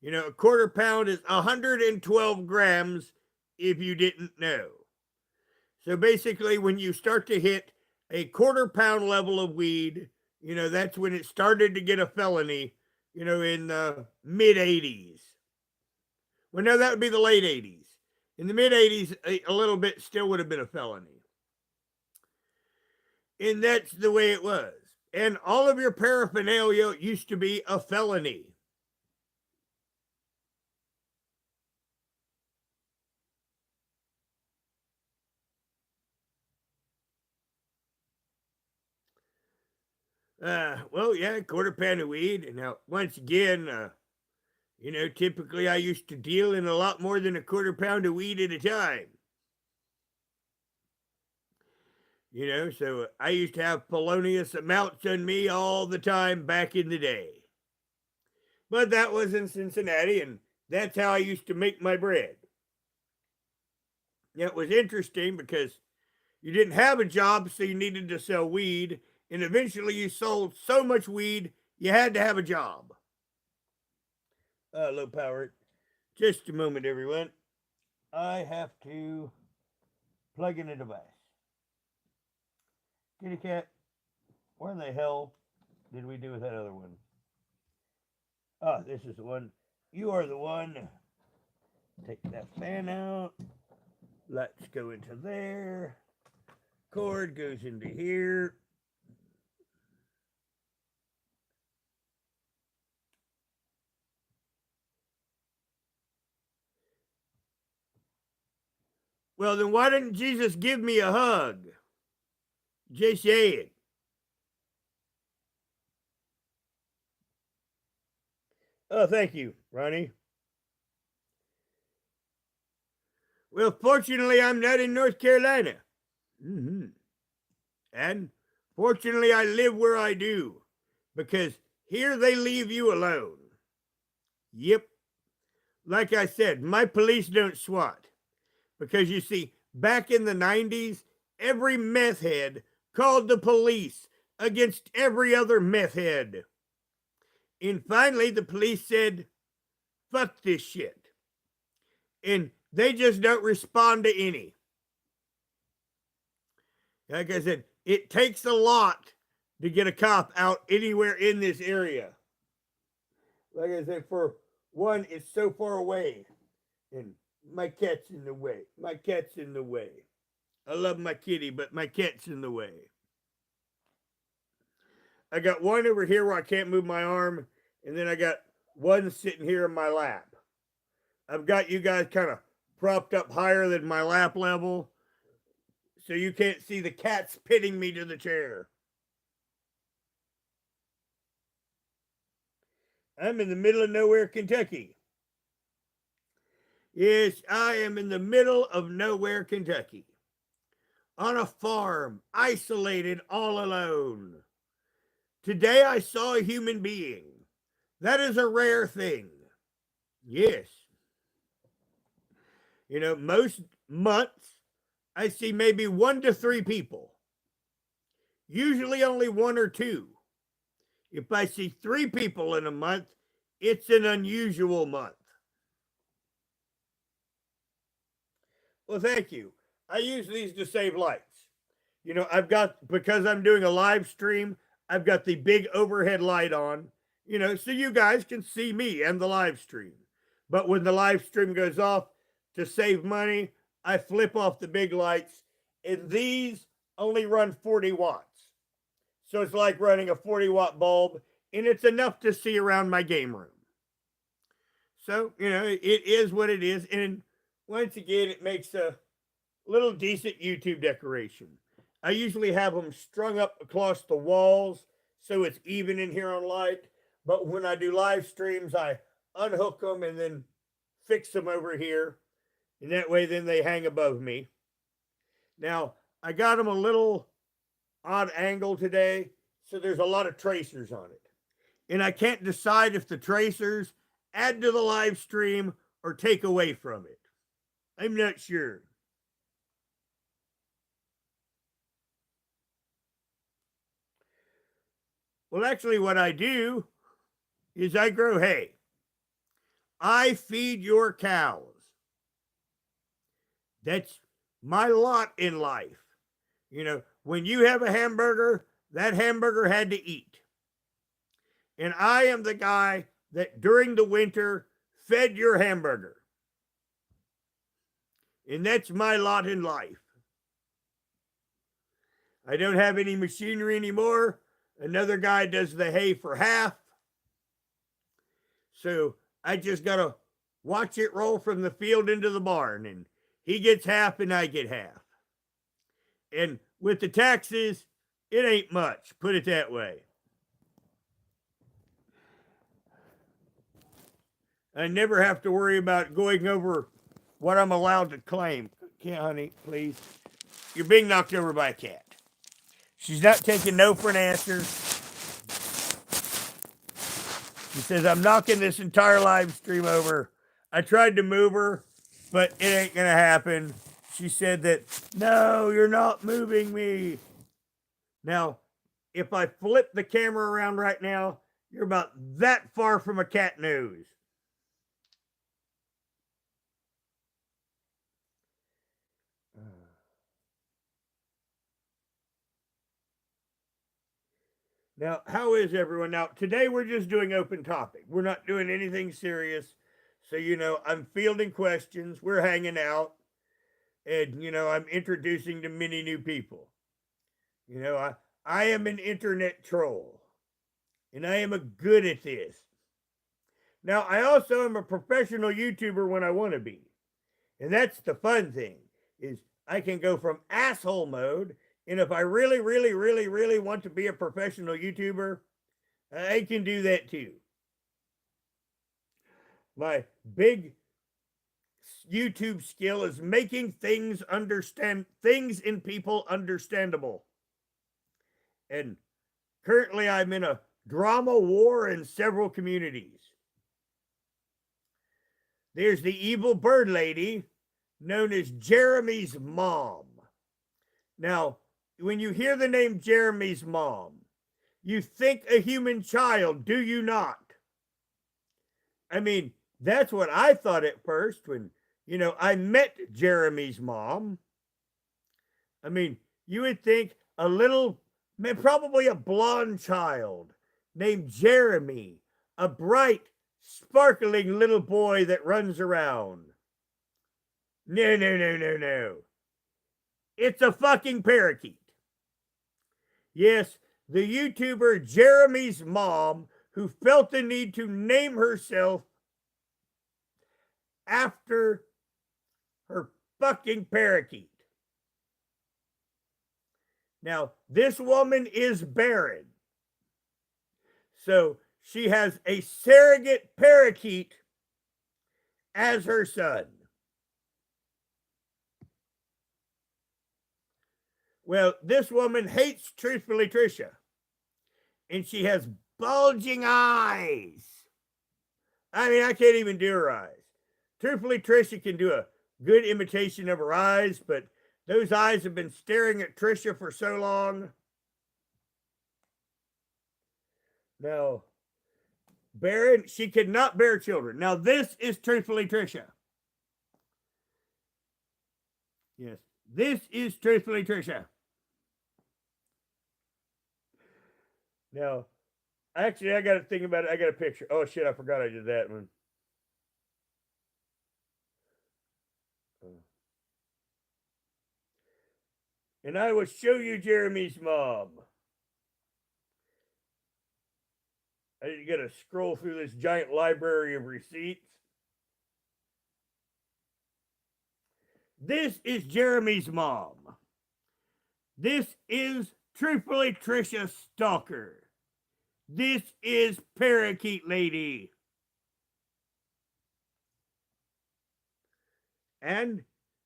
a quarter pound is 112 grams if you didn't know. So basically, when you start to hit a quarter pound level of weed, that's when it started to get a felony, in the mid 80s. Well, no, that would be the late 80s. In the mid 80s, a little bit still would have been a felony. And that's the way it was. And all of your paraphernalia used to be a felony. Well, yeah, quarter pound of weed. Now, once again, typically I used to deal in a lot more than a quarter pound of weed at a time. So I used to have polonius amounts on me all the time back in the day. But that was in Cincinnati, and that's how I used to make my bread. It was interesting because you didn't have a job, so you needed to sell weed, and eventually you sold so much weed, you had to have a job. Low power. Just a moment, everyone. I have to plug in a device. Kitty cat, where the hell did we do with that other one? This is the one. You are the one. Take that fan out. Let's go into there. Cord goes into here. Well, then why didn't Jesus give me a hug? Just say it. Oh, thank you, Ronnie. Well, fortunately, I'm not in North Carolina. Mm-hmm. And fortunately, I live where I do, because here they leave you alone. Yep. Like I said, my police don't SWAT. Because you see, back in the 90s, every meth head called the police against every other meth head. And finally, the police said, fuck this shit. And they just don't respond to any. Like I said, it takes a lot to get a cop out anywhere in this area. Like I said, for one, it's so far away. And my cat's in the way. My cat's in the way. I love my kitty, but my cat's in the way. I got one over here where I can't move my arm, and then I got one sitting here in my lap. I've got you guys kind of propped up higher than my lap level, so you can't see the cat pinning me to the chair. I'm in the middle of nowhere, Kentucky. Yes, I am in the middle of nowhere, Kentucky. On a farm, isolated, all alone. Today I saw a human being. That is a rare thing. Yes. Most months I see maybe 1 to 3 people. Usually only 1 or 2. If I see 3 people in a month, it's an unusual month. Well, thank you. I use these to save lights. Because I'm doing a live stream, I've got the big overhead light on, so you guys can see me and the live stream. But when the live stream goes off, to save money, I flip off the big lights, and these only run 40 watts. So it's like running a 40-watt bulb, and it's enough to see around my game room. So, it is what it is. And once again, it makes a little decent YouTube decoration. I usually have them strung up across the walls so it's even in here on light. But when I do live streams, I unhook them and then fix them over here. And that way, then they hang above me. Now, I got them a little odd angle today, so there's a lot of tracers on it. And I can't decide if the tracers add to the live stream or take away from it. I'm not sure. Well, actually, what I do is I grow hay. I feed your cows. That's my lot in life. When you have a hamburger, that hamburger had to eat. And I am the guy that during the winter fed your hamburger. And that's my lot in life. I don't have any machinery anymore. Another guy does the hay for half. So I just got to watch it roll from the field into the barn. And he gets half and I get half. And with the taxes, it ain't much. Put it that way. I never have to worry about going over what I'm allowed to claim. Can't, honey, please. You're being knocked over by a cat. She's not taking no for an answer. She says, I'm knocking this entire live stream over. I tried to move her, but it ain't going to happen. She said that, no, you're not moving me. Now, if I flip the camera around right now, you're about that far from a cat nose. Now, how is everyone? Now, today we're just doing open topic. We're not doing anything serious. So, I'm fielding questions. We're hanging out. And, I'm introducing to many new people. I am an internet troll. And I am good at this. Now, I also am a professional YouTuber when I want to be. And that's the fun thing, is I can go from asshole mode, and if I really, really, really, really want to be a professional YouTuber, I can do that too. My big YouTube skill is making things in people understandable. And currently I'm in a drama war in several communities. There's the evil bird lady known as Jeremy's mom. Now, when you hear the name Jeremy's mom, you think a human child, do you not? I mean, that's what I thought at first when, I met Jeremy's mom. I mean, you would think a little, probably a blonde child named Jeremy, a bright, sparkling little boy that runs around. No, no, no, no, no. It's a fucking parakeet. Yes, the YouTuber Jeremy's mom, who felt the need to name herself after her fucking parakeet. Now, this woman is barren. So she has a surrogate parakeet as her son. Well, this woman hates Truthfully Trisha. And she has bulging eyes. I mean, I can't even do her eyes. Truthfully Trisha can do a good imitation of her eyes, but those eyes have been staring at Trisha for so long. Now, barren, she could not bear children. Now, this is Truthfully Trisha. Yes, this is Truthfully Trisha. Now, actually, I got to think about it. I got a picture. Oh, shit, I forgot I did that one. And I will show you Jeremy's mom. I got to scroll through this giant library of receipts. This is Jeremy's mom. This is Truthfully Trisha Stalker. This is Parakeet Lady. And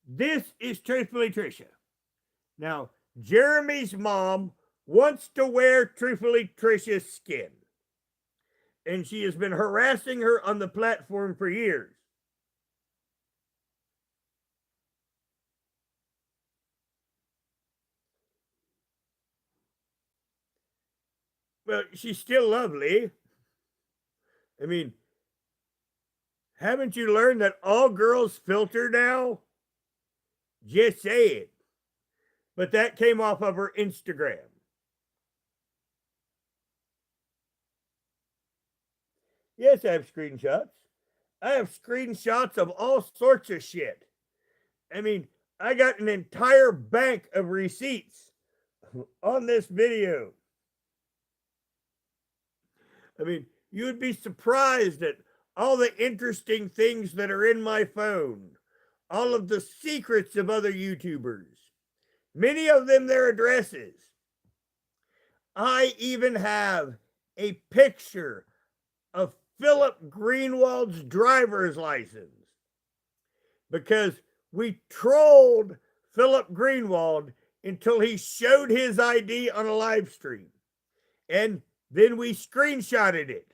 this is Truthfully Trisha. Now, Jeremy's mom wants to wear Truthfully Trisha's skin. And she has been harassing her on the platform for years. Well, she's still lovely. I mean, haven't you learned that all girls filter now? Just say it. But that came off of her Instagram. Yes, I have screenshots. I have screenshots of all sorts of shit. I mean, I got an entire bank of receipts on this video. I mean, you would be surprised at all the interesting things that are in my phone, all of the secrets of other YouTubers, many of them their addresses. I even have a picture of Philip Greenwald's driver's license because we trolled Philip Greenwald until he showed his ID on a live stream. And then we screenshotted it.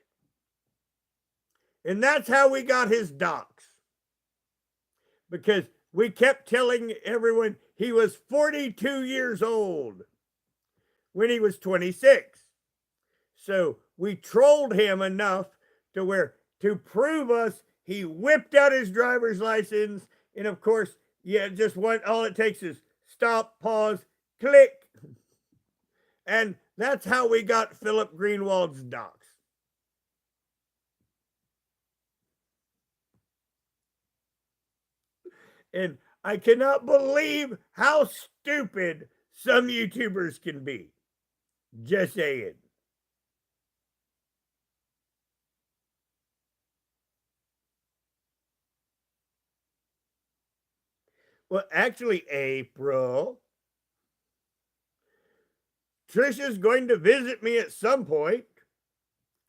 And that's how we got his docs. Because we kept telling everyone he was 42 years old when he was 26. So we trolled him enough to prove us, he whipped out his driver's license. And of course, just all it takes is stop, pause, click. And that's how we got Philip Greenwald's docs. And I cannot believe how stupid some YouTubers can be. Just saying. Well, actually, April, Trisha's going to visit me at some point,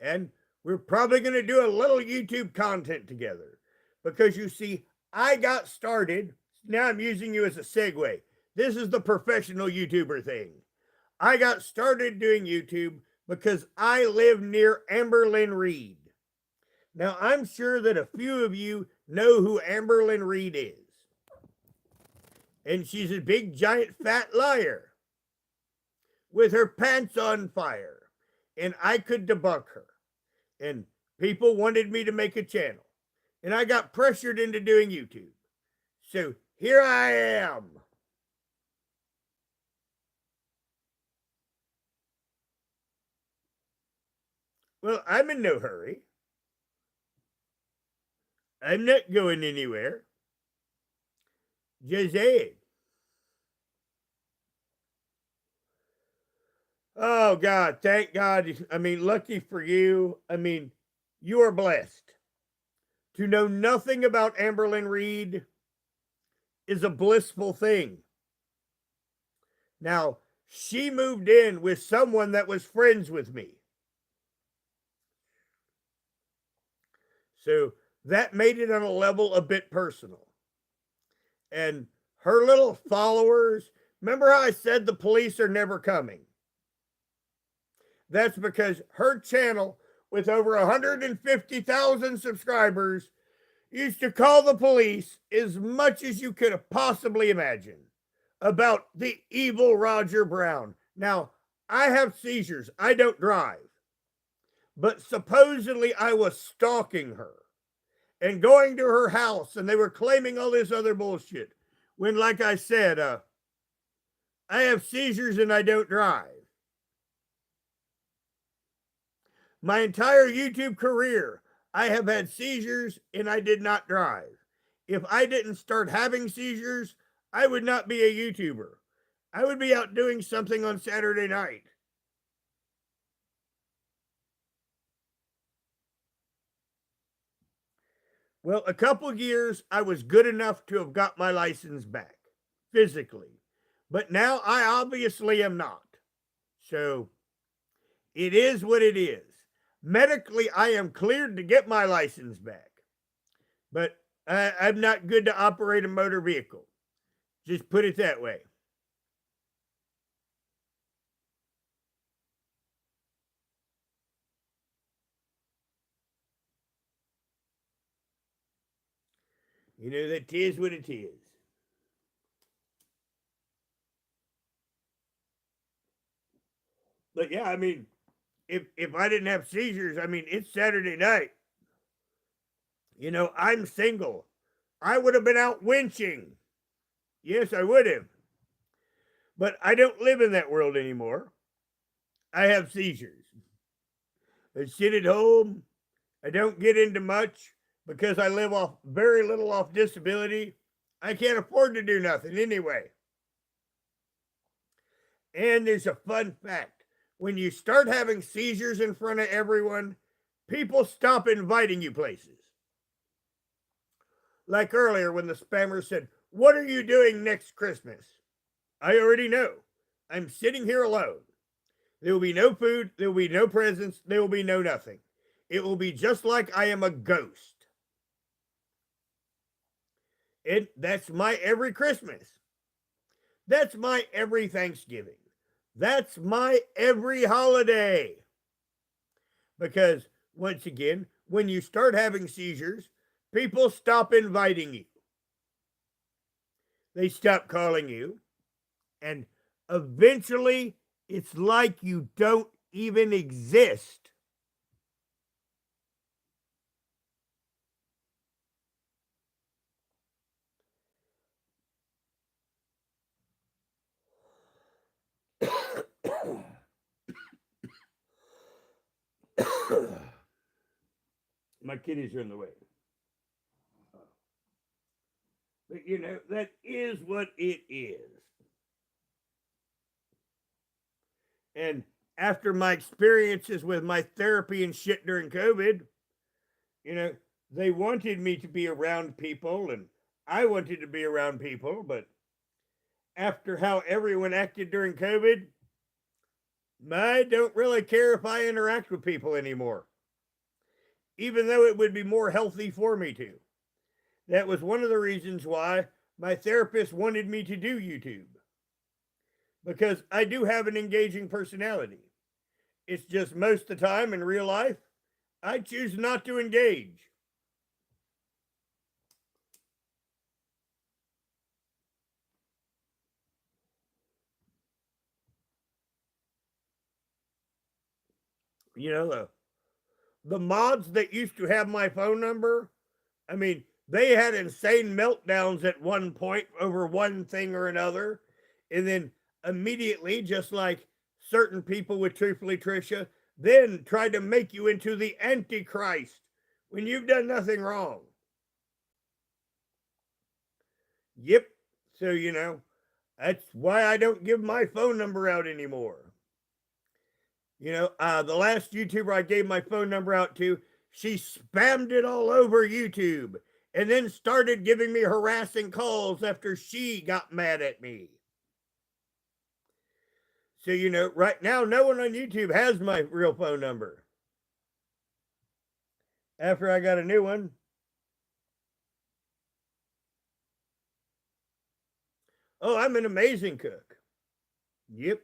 and we're probably going to do a little YouTube content together. Because you see, I got started. Now I'm using you as a segue. This is the professional YouTuber thing. I got started doing YouTube because I live near Amberlynn Reed. Now, I'm sure that a few of you know who Amberlynn Reed is. And she's a big, giant, fat liar with her pants on fire. And I could debunk her. And people wanted me to make a channel. And I got pressured into doing YouTube. So here I am. Well, I'm in no hurry. I'm not going anywhere. Just saying. Oh, God, thank God. I mean, lucky for you. I mean, you are blessed. To know nothing about Amberlynn Reed is a blissful thing. Now, she moved in with someone that was friends with me. So that made it on a level a bit personal. And her little followers, remember how I said the police are never coming? That's because her channel, with over 150,000 subscribers, used to call the police as much as you could have possibly imagined about the evil Roger Brown. Now, I have seizures. I don't drive. But supposedly I was stalking her and going to her house, and they were claiming all this other bullshit. When, like I said, I have seizures and I don't drive. My entire YouTube career, I have had seizures and I did not drive. If I didn't start having seizures, I would not be a YouTuber. I would be out doing something on Saturday night. Well, a couple years, I was good enough to have got my license back, physically. But now I obviously am not. So it is what it is. Medically, I am cleared to get my license back. But I'm not good to operate a motor vehicle. Just put it that way. You know, that is what it is. But yeah, I mean, if I didn't have seizures, I mean, it's Saturday night. You know, I'm single. I would have been out winching. Yes, I would have. But I don't live in that world anymore. I have seizures. I sit at home. I don't get into much because I live off very little off disability. I can't afford to do nothing anyway. And there's a fun fact. When you start having seizures in front of everyone, people stop inviting you places. Like earlier when the spammer said, "What are you doing next Christmas?" I already know. I'm sitting here alone. There will be no food. There will be no presents. There will be no nothing. It will be just like I am a ghost. And that's my every Christmas. That's my every Thanksgiving. That's my every holiday. Because, once again, when you start having seizures, people stop inviting you. They stop calling you. And eventually, it's like you don't even exist. My kitties are in the way. But that is what it is. And after my experiences with my therapy and shit during COVID, you know, they wanted me to be around people and I wanted to be around people, but after how everyone acted during COVID, I don't really care if I interact with people anymore, even though it would be more healthy for me to. That was one of the reasons why my therapist wanted me to do YouTube, because I do have an engaging personality. It's just most of the time in real life, I choose not to engage. The mods that used to have my phone number, I mean, they had insane meltdowns at one point over one thing or another. And then immediately, just like certain people with Truthfully Tricia, then tried to make you into the Antichrist when you've done nothing wrong. Yep. So, that's why I don't give my phone number out anymore. The last YouTuber I gave my phone number out to, she spammed it all over YouTube and then started giving me harassing calls after she got mad at me. So, right now, no one on YouTube has my real phone number. After I got a new one. Oh, I'm an amazing cook. Yep.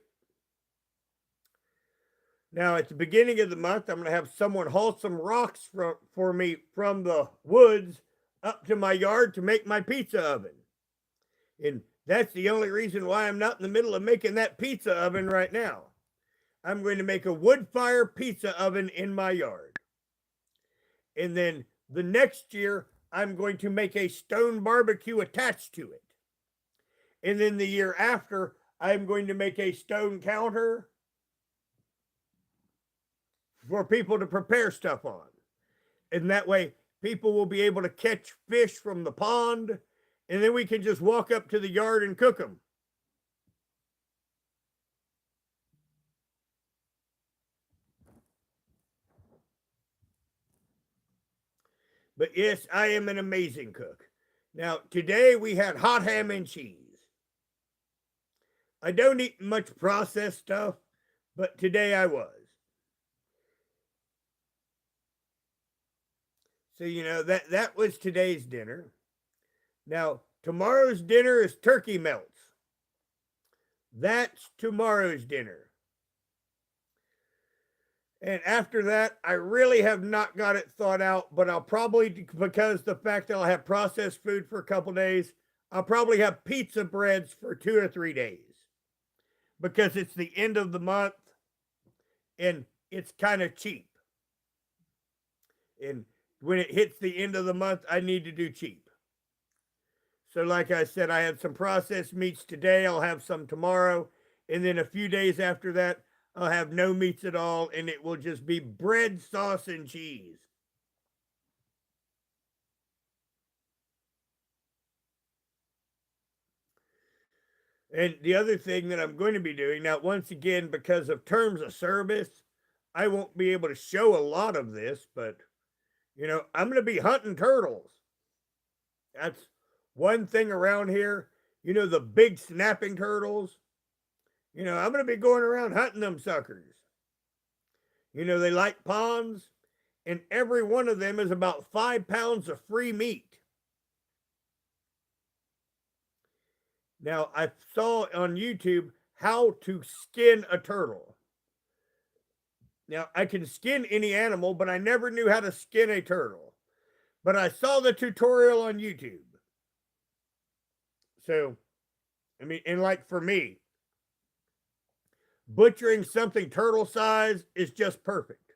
Now, at the beginning of the month, I'm going to have someone haul some rocks for me from the woods up to my yard to make my pizza oven. And that's the only reason why I'm not in the middle of making that pizza oven right now. I'm going to make a wood fire pizza oven in my yard. And then the next year, I'm going to make a stone barbecue attached to it. And then the year after, I'm going to make a stone counter for people to prepare stuff on. And that way, people will be able to catch fish from the pond, and then we can just walk up to the yard and cook them. But yes, I am an amazing cook. Now, today we had hot ham and cheese. I don't eat much processed stuff, but today I was. So, that was today's dinner. Now, tomorrow's dinner is turkey melts. That's tomorrow's dinner. And after that, I really have not got it thought out, but I'll probably, because the fact that I'll have processed food for a couple days, I'll probably have pizza breads for 2 or 3 days. Because it's the end of the month and it's kind of cheap. And when it hits the end of the month, I need to do cheap. So, like I said, I had some processed meats today. I'll have some tomorrow. And then a few days after that, I'll have no meats at all. And it will just be bread, sauce, and cheese. And the other thing that I'm going to be doing now, once again, because of terms of service, I won't be able to show a lot of this, but, I'm going to be hunting turtles. That's one thing around here. The big snapping turtles. I'm going to be going around hunting them suckers. They like ponds, and every one of them is about 5 pounds of free meat. Now, I saw on YouTube how to skin a turtle. Now, I can skin any animal, but I never knew how to skin a turtle. But I saw the tutorial on YouTube. So, I mean, and like for me, butchering something turtle size is just perfect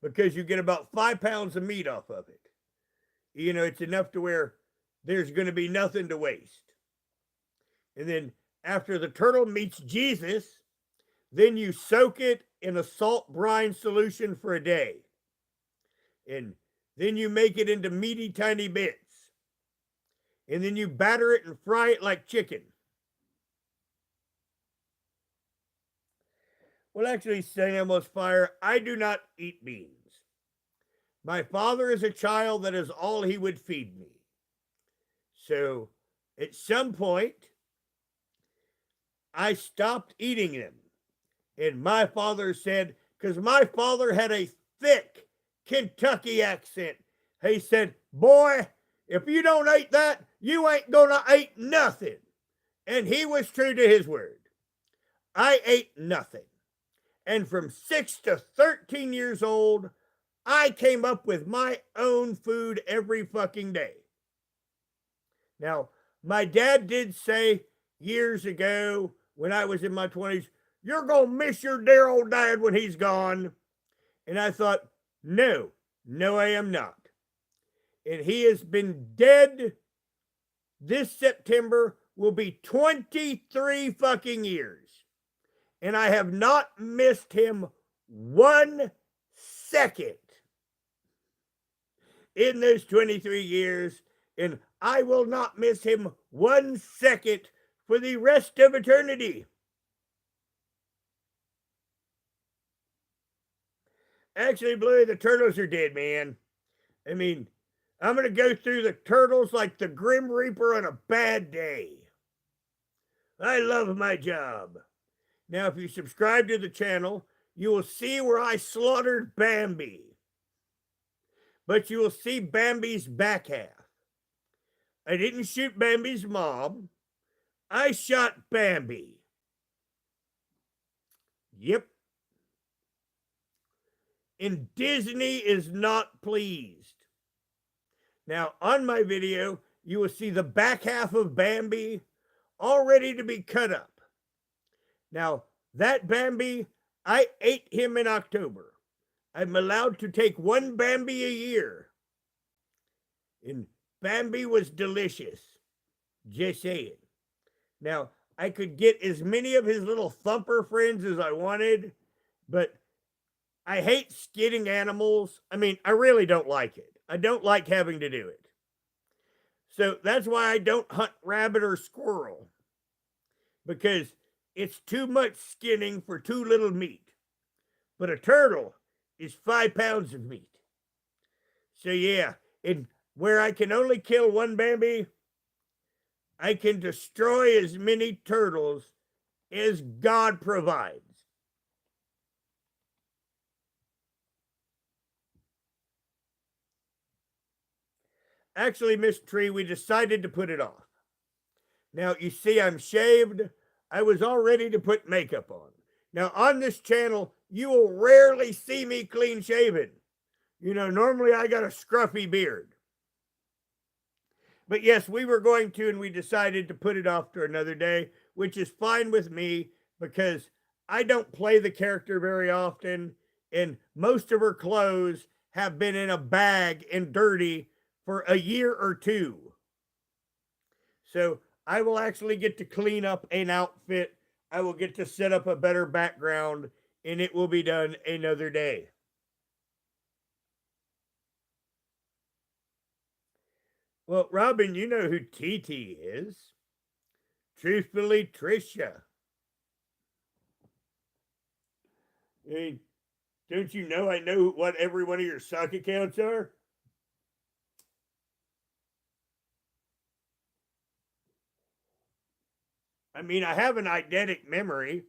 because you get about 5 pounds of meat off of it. You know, it's enough to where there's going to be nothing to waste. And then after the turtle meets Jesus, then you soak it in a salt brine solution for a day. And then you make it into meaty tiny bits. And then you batter it and fry it like chicken. Well, actually, Sam was fire. I do not eat beans. My father as a child, that is all he would feed me. So at some point, I stopped eating them. And my father said, because my father had a thick Kentucky accent, he said, boy, if you don't eat that, you ain't gonna eat nothing. And he was true to his word. I ate nothing. And from 6 to 13 years old, I came up with my own food every fucking day. Now, my dad did say years ago when I was in my 20s, you're going to miss your dear old dad when he's gone. And I thought, no, I am not. And he has been dead. This September will be 23 fucking years. And I have not missed him 1 second in those 23 years. And I will not miss him 1 second for the rest of eternity. Actually, Bluey, the turtles are dead, man. I mean, I'm going to go through the turtles like the Grim Reaper on a bad day. I love my job. Now, if you subscribe to the channel, you will see where I slaughtered Bambi. But you will see Bambi's back half. I didn't shoot Bambi's mom. I shot Bambi. Yep. And Disney is not pleased. Now, on my video, you will see the back half of Bambi all ready to be cut up. Now, that Bambi, I ate him in October. I'm allowed to take one Bambi a year. And Bambi was delicious. Just saying. Now, I could get as many of his little thumper friends as I wanted, but I hate skinning animals. I mean, I really don't like it. I don't like having to do it. So that's why I don't hunt rabbit or squirrel. Because it's too much skinning for too little meat. But a turtle is 5 pounds of meat. So yeah, and where I can only kill one Bambi, I can destroy as many turtles as God provides. Actually, Miss Tree, we decided to put it off. Now, you see I'm shaved. I was all ready to put makeup on. Now, on this channel, you will rarely see me clean shaven. You know, normally I got a scruffy beard. But yes, we were going to, and we decided to put it off to another day, which is fine with me because I don't play the character very often, and most of her clothes have been in a bag and dirty for a year or two. So I will actually get to clean up an outfit. I will get to set up a better background, and it will be done another day. Well, Robin, you know who TT is. Truthfully, Trisha. Hey, don't you know I know what every one of your sock accounts are? I mean, I have an eidetic memory.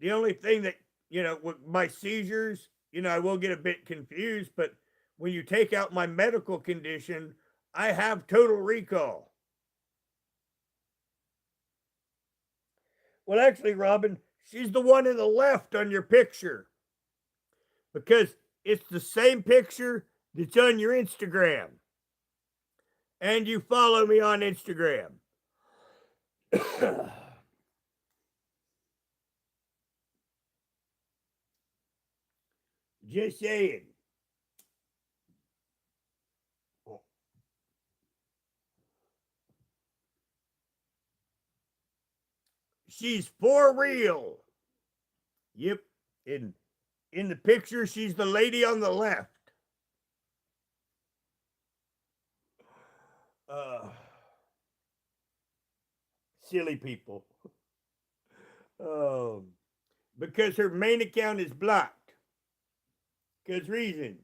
The only thing that, you know, with my seizures, you know, I will get a bit confused, but when you take out my medical condition, I have total recall. Well, actually, Robin, she's the one in the left on your picture because it's the same picture that's on your Instagram. And you follow me on Instagram. Just saying. She's for real. Yep. In the picture, she's the lady on the left. Silly people. Because her main account is blocked. Because reasons.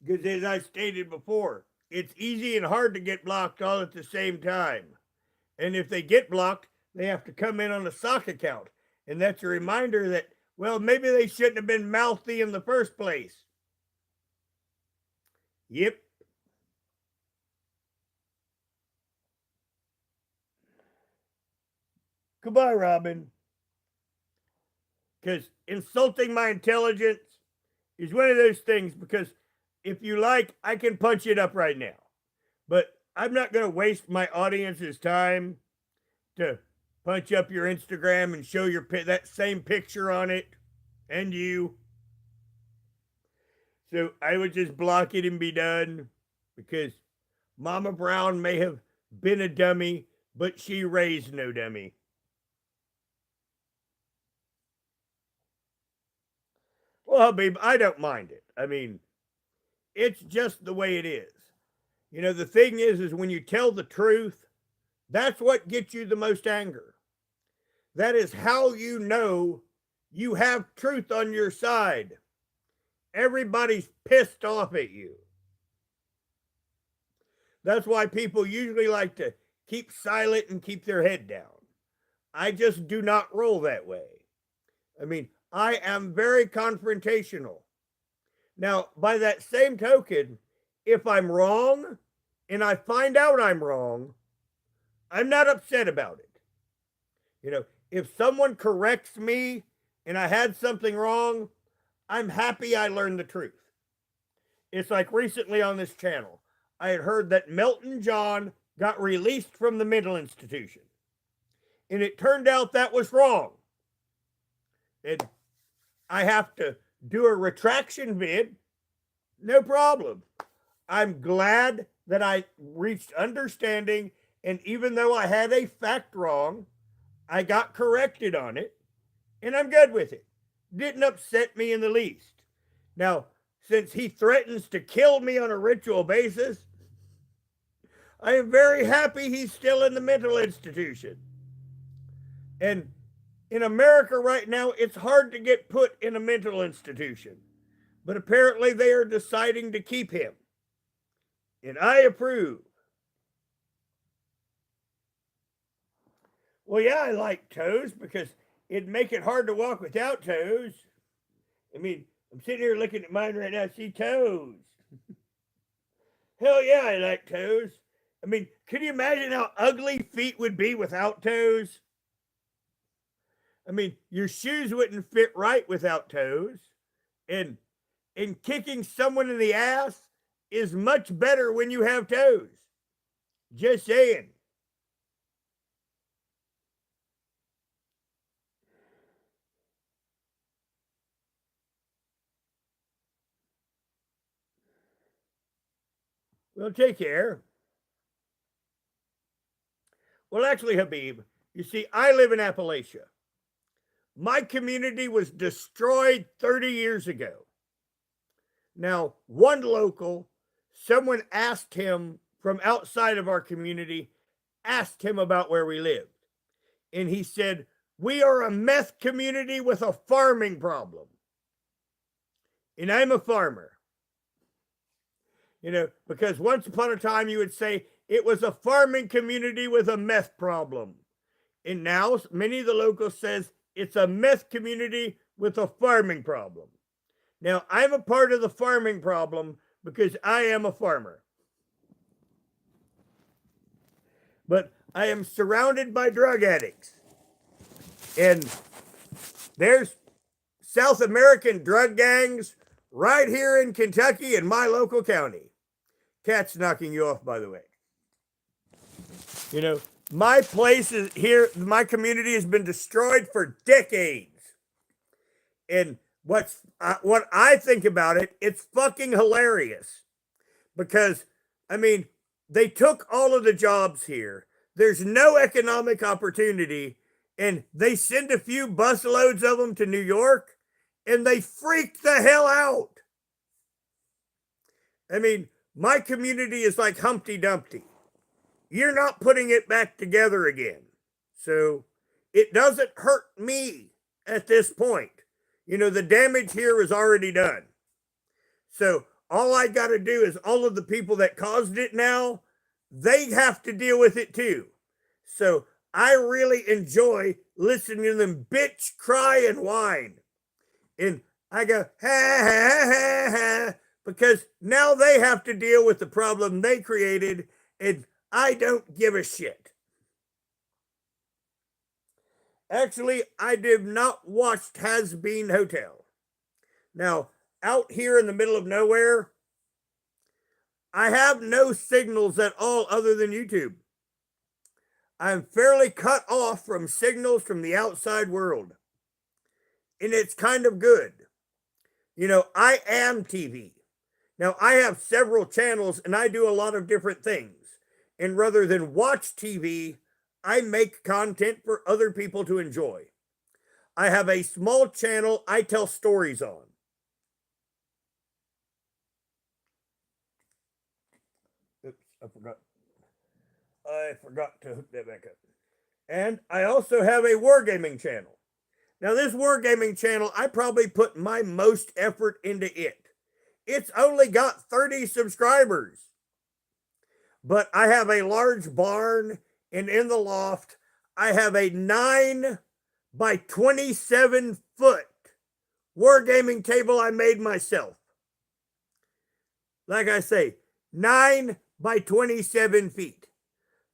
Because as I stated before, it's easy and hard to get blocked all at the same time. And if they get blocked, they have to come in on a sock account. And that's a reminder that, well, maybe they shouldn't have been mouthy in the first place. Yep. Goodbye, Robin. Because insulting my intelligence is one of those things, because if you like, I can punch it up right now. But I'm not going to waste my audience's time to punch up your Instagram and show your that same picture on it and you. So I would just block it and be done, because Mama Brown may have been a dummy, but she raised no dummy. Well, babe, I don't mind it. I mean, it's just the way it is. You know, the thing is when you tell the truth, that's what gets you the most anger. That is how you know you have truth on your side. Everybody's pissed off at you. That's why people usually like to keep silent and keep their head down. I just do not roll that way. I mean, I am very confrontational. Now, by that same token, if I'm wrong and I find out I'm wrong, I'm not upset about it. You know, if someone corrects me and I had something wrong, I'm happy I learned the truth. It's like recently on this channel, I had heard that Melton John got released from the mental institution. And it turned out that was wrong. And I have to do a retraction vid. No problem. I'm glad that I reached understanding, and even though I had a fact wrong, I got corrected on it, and I'm good with it. Didn't upset me in the least. Now, since he threatens to kill me on a ritual basis, I am very happy he's still in the mental institution. And in America right now, it's hard to get put in a mental institution. But apparently they are deciding to keep him. And I approve. Well, yeah, I like toes because it'd make it hard to walk without toes. I mean, I'm sitting here looking at mine right now, see toes. Hell yeah, I like toes. I mean, can you imagine how ugly feet would be without toes? I mean, your shoes wouldn't fit right without toes. And kicking someone in the ass is much better when you have toes. Just saying. Well, take care. Well, actually, Habib, you see, I live in Appalachia. My community was destroyed 30 years ago. Now, one local, someone asked him from outside of our community, asked him about where we lived. And he said, we are a meth community with a farming problem. And I'm a farmer. You know, because once upon a time you would say it was a farming community with a meth problem. And now many of the locals says it's a meth community with a farming problem. Now, I'm a part of the farming problem because I am a farmer. but I am surrounded by drug addicts. And there's South American drug gangs right here in Kentucky in my local county. Cat's knocking you off, by the way. You know, my place is here, my community has been destroyed for decades. And what I think about it, it's fucking hilarious. Because, I mean, they took all of the jobs here. There's no economic opportunity. And they send a few busloads of them to New York and they freak the hell out. I mean, my community is like Humpty Dumpty. You're not putting it back together again. So it doesn't hurt me at this point. You know, the damage here is already done. So all I got to do is all of the people that caused it now, they have to deal with it too. So I really enjoy listening to them bitch, cry, and whine. And I go, ha, ha, ha, ha, because now they have to deal with the problem they created, and I don't give a shit. Actually, I did not watch Has Been Hotel. Now, out here in the middle of nowhere, I have no signals at all other than YouTube. I'm fairly cut off from signals from the outside world. And it's kind of good. You know, I am TV. Now, I have several channels and I do a lot of different things. And rather than watch TV, I make content for other people to enjoy. I have a small channel I tell stories on. Oops, I forgot to hook that back up. And I also have a wargaming channel. Now, this wargaming channel, I probably put my most effort into it. It's only got 30 subscribers. But I have a large barn, and in the loft, I have a 9 by 27 foot wargaming table I made myself. Like I say, 9 by 27 feet.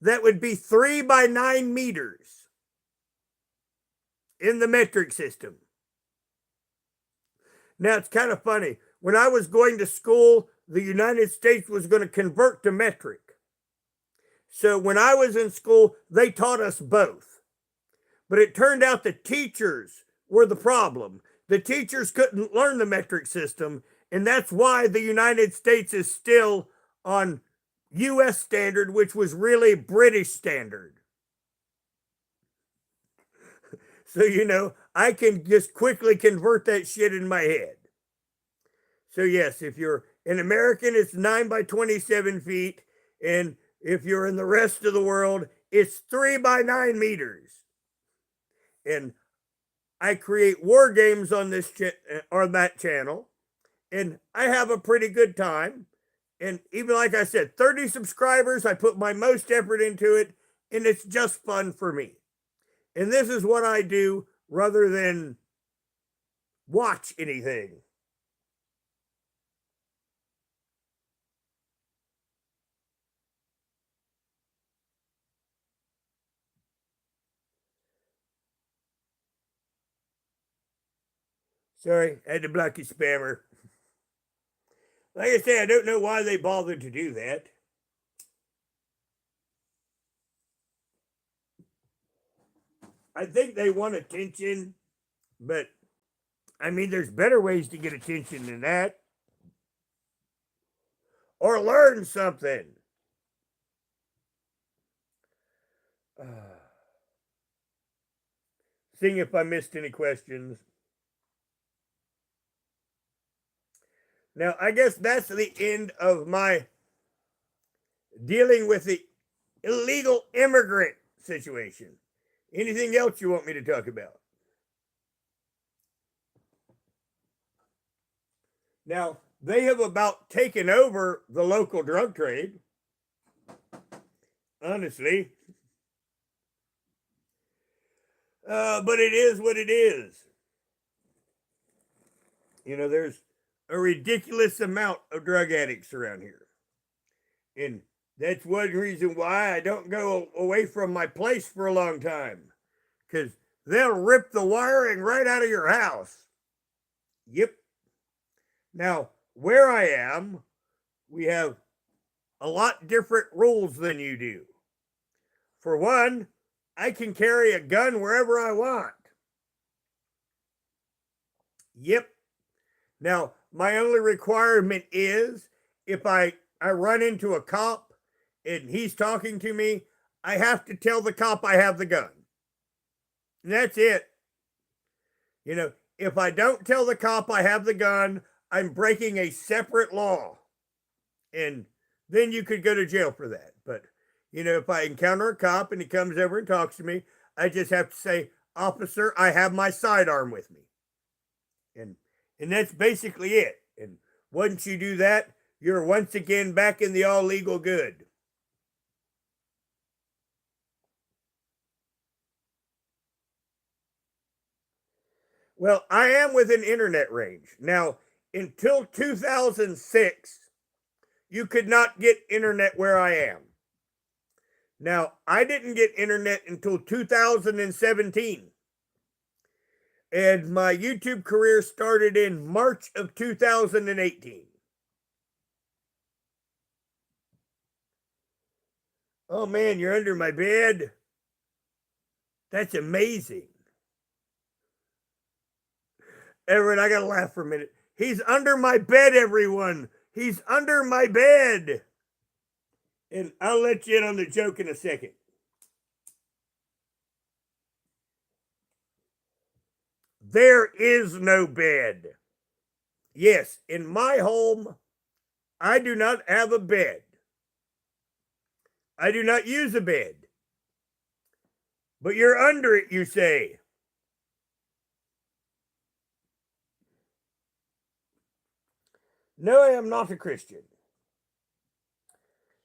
That would be 3 by 9 meters in the metric system. Now, it's kind of funny. When I was going to school, the United States was going to convert to metric. So when I was in school, they taught us both. But it turned out the teachers were the problem. The teachers couldn't learn the metric system, and that's why the United States is still on US standard, which was really British standard. So, you know, I can just quickly convert that shit in my head. So, yes, if you're an American, it's 9 by 27 feet. And if you're in the rest of the world, it's 3 by 9 meters. And I create war games on this on that channel. And I have a pretty good time. And even like I said, 30 subscribers, I put my most effort into it. And it's just fun for me. And this is what I do rather than watch anything. Sorry, I had to block you, spammer. Like I say, I don't know why they bothered to do that. I think they want attention, but I mean, there's better ways to get attention than that. Or learn something. Seeing if I missed any questions. Now, I guess that's the end of my dealing with the illegal immigrant situation. Anything else you want me to talk about? Now, they have about taken over the local drug trade. Honestly. But it is what it is. You know, there's a ridiculous amount of drug addicts around here. And That's one reason why I don't go away from my place for a long time. Because they'll rip the wiring right out of your house. Yep. Now, where I am, we have a lot different rules than you do. For one, I can carry a gun wherever I want. Yep. Now, my only requirement is if I run into a cop and he's talking to me, I have to tell the cop I have the gun. And that's it. You know, if I don't tell the cop I have the gun, I'm breaking a separate law. And then you could go to jail for that. But, you know, if I encounter a cop and he comes over and talks to me, I just have to say, officer, I have my sidearm with me. And that's basically it. And once you do that, you're once again back in the all legal good. Well, I am within internet range. Now, until 2006, you could not get internet where I am. Now, I didn't get internet until 2017. And my YouTube career started in March of 2018. Oh man, you're under my bed? That's amazing. Everyone, I gotta laugh for a minute. He's under my bed, everyone. He's under my bed. And I'll let you in on the joke in a second. There is no bed. Yes, in my home, I do not have a bed. I do not use a bed. But you're under it, you say. No, I am not a Christian.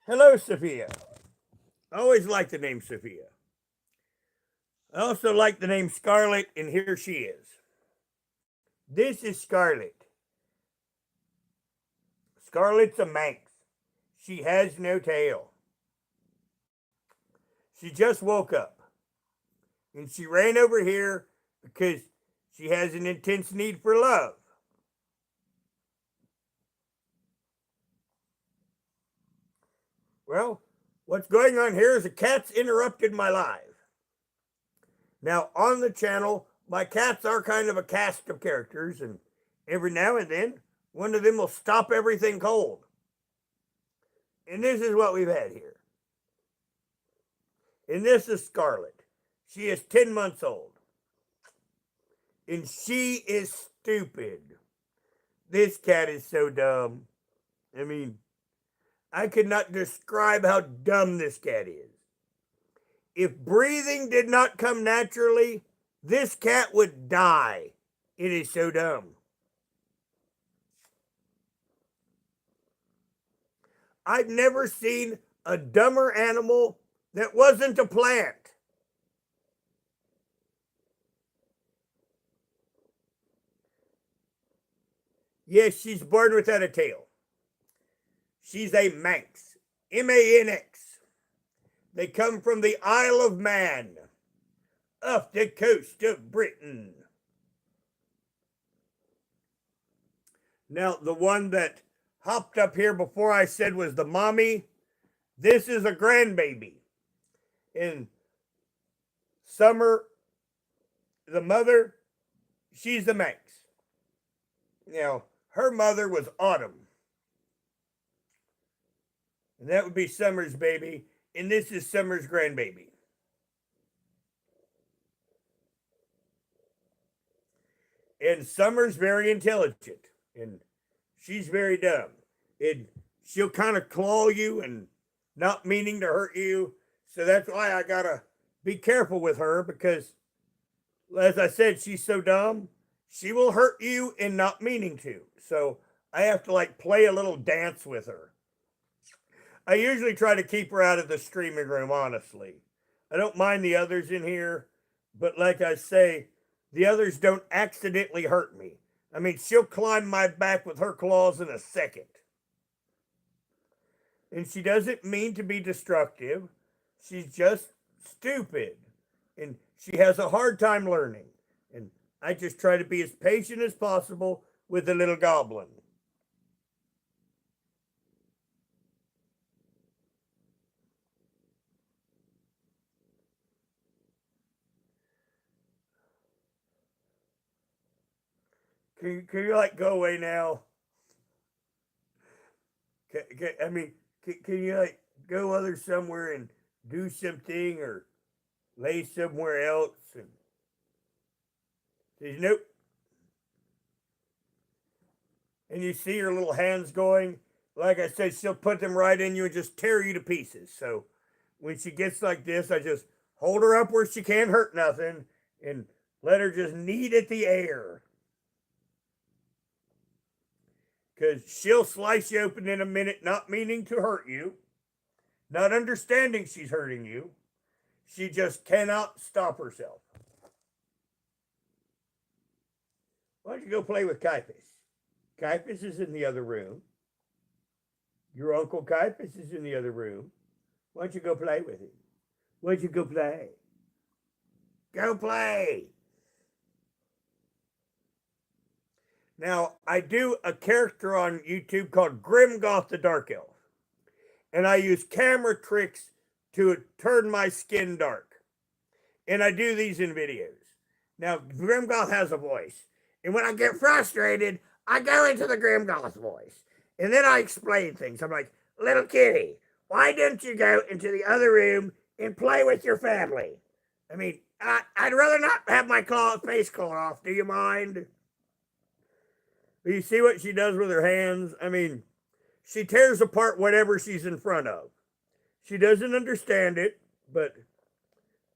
Hello, Sophia. I always like the name Sophia. I also like the name Scarlet, and here she is. This is Scarlet. Scarlet's a Manx. She has no tail. She just woke up. And she ran over here because she has an intense need for love. Well, what's going on here is a cat's interrupted my live. Now, on the channel, my cats are kind of a cast of characters, and every now and then, one of them will stop everything cold. And this is what we've had here. And this is Scarlet. She is 10 months old. And she is stupid. This cat is so dumb. I mean, I could not describe how dumb this cat is. If breathing did not come naturally, this cat would die. It is so dumb. I've never seen a dumber animal that wasn't a plant. Yes, she's born without a tail. She's a Manx. M-A-N-X. They come from the Isle of Man, off the coast of Britain. Now, the one that hopped up here before I said was the mommy. This is a grandbaby. And Summer, the mother, she's the Manx. Now, her mother was Autumn. And that would be Summer's baby. And this is Summer's grandbaby. And Summer's very intelligent. And she's very dumb. And she'll kind of claw you and not meaning to hurt you. So that's why I gotta be careful with her, because, as I said, she's so dumb. She will hurt you and not meaning to. So I have to like play a little dance with her. I usually try to keep her out of the streaming room, honestly. I don't mind the others in here, but like I say, the others don't accidentally hurt me. I mean, she'll climb my back with her claws in a second. And she doesn't mean to be destructive. She's just stupid. And she has a hard time learning. And I just try to be as patient as possible with the little goblin. Can you like go away now? I mean, can you like go other somewhere and do something or lay somewhere else? And says, nope. And you see her little hands going. Like I said, she'll put them right in you and just tear you to pieces. So when she gets like this, I just hold her up where she can't hurt nothing and let her just knead at the air. Because she'll slice you open in a minute, not meaning to hurt you, not understanding she's hurting you. She just cannot stop herself. Why don't you go play with Caiaphas? Caiaphas is in the other room. Your Uncle Caiaphas is in the other room. Why don't you go play with him? Why don't you go play? Go play! Now, I do a character on YouTube called Grimgoth the Dark Elf. And I use camera tricks to turn my skin dark. And I do these in videos. Now, Grimgoth has a voice. And when I get frustrated, I go into the Grimgoth voice. And then I explain things. I'm like, little kitty, why don't you go into the other room and play with your family? I mean, I'd rather not have my face clawed off. Do you mind? But you see what she does with her hands? I mean, she tears apart whatever she's in front of. She doesn't understand it, but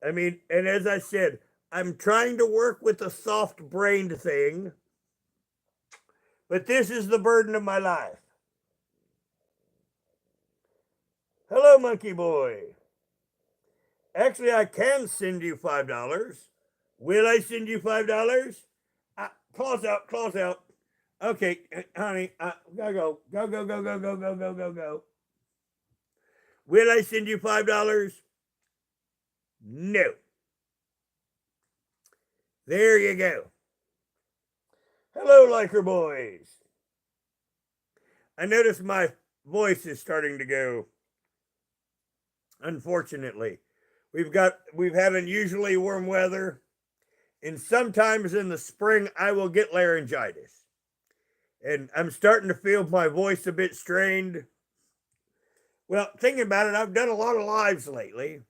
I mean, and as I said, I'm trying to work with a soft-brained thing, but this is the burden of my life. Hello, monkey boy. Actually, I can send you $5. Will I send you $5? Claws out, claws out. Okay, honey, gotta go. Go, go, go, go, go, go, go, go, go. Will I send you $5? No. There you go. Hello, Liker boys. I notice my voice is starting to go. Unfortunately, we've had unusually warm weather, and sometimes in the spring I will get laryngitis. And I'm starting to feel my voice a bit strained. Well, thinking about it, I've done a lot of lives lately.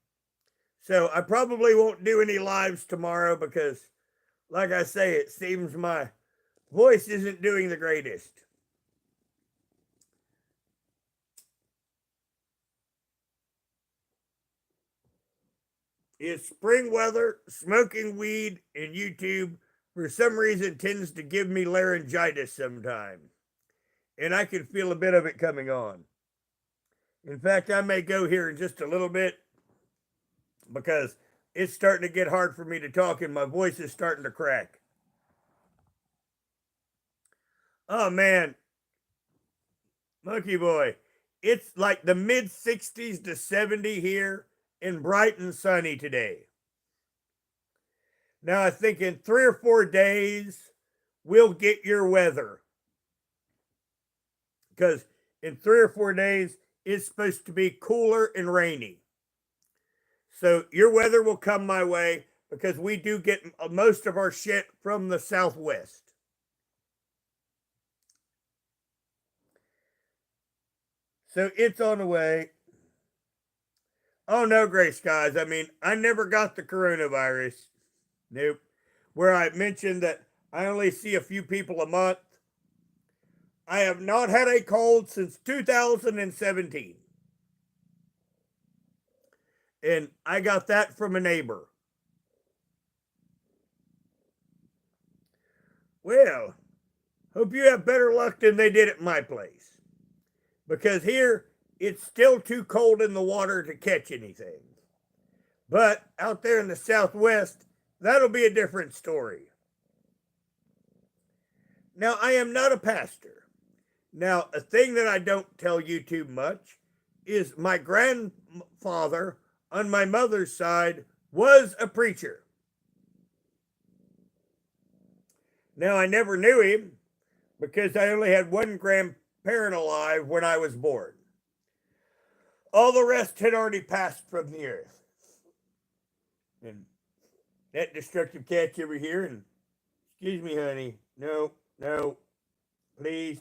So I probably won't do any lives tomorrow because, like I say, it seems my voice isn't doing the greatest. It's spring weather, smoking weed, and YouTube for some reason tends to give me laryngitis sometimes. And I can feel a bit of it coming on. In fact, I may go here in just a little bit because it's starting to get hard for me to talk and my voice is starting to crack. Oh man, monkey boy, it's like the mid 60s to 70 here and bright and sunny today. Now I think in 3 or 4 days, we'll get your weather. Because in 3 or 4 days, it's supposed to be cooler and rainy. So your weather will come my way because we do get most of our shit from the southwest. So it's on the way. Oh no, gray skies. I mean, I never got the coronavirus. Nope. Where I mentioned that I only see a few people a month. I have not had a cold since 2017. And I got that from a neighbor. Well, hope you have better luck than they did at my place. Because here, it's still too cold in the water to catch anything. But out there in the southwest, that'll be a different story. Now, I am not a pastor. Now, a thing that I don't tell YouTube much is my grandfather on my mother's side was a preacher. Now, I never knew him because I only had one grandparent alive when I was born. All the rest had already passed from the earth. And that destructive cat's over here, and excuse me, honey. No, no, please.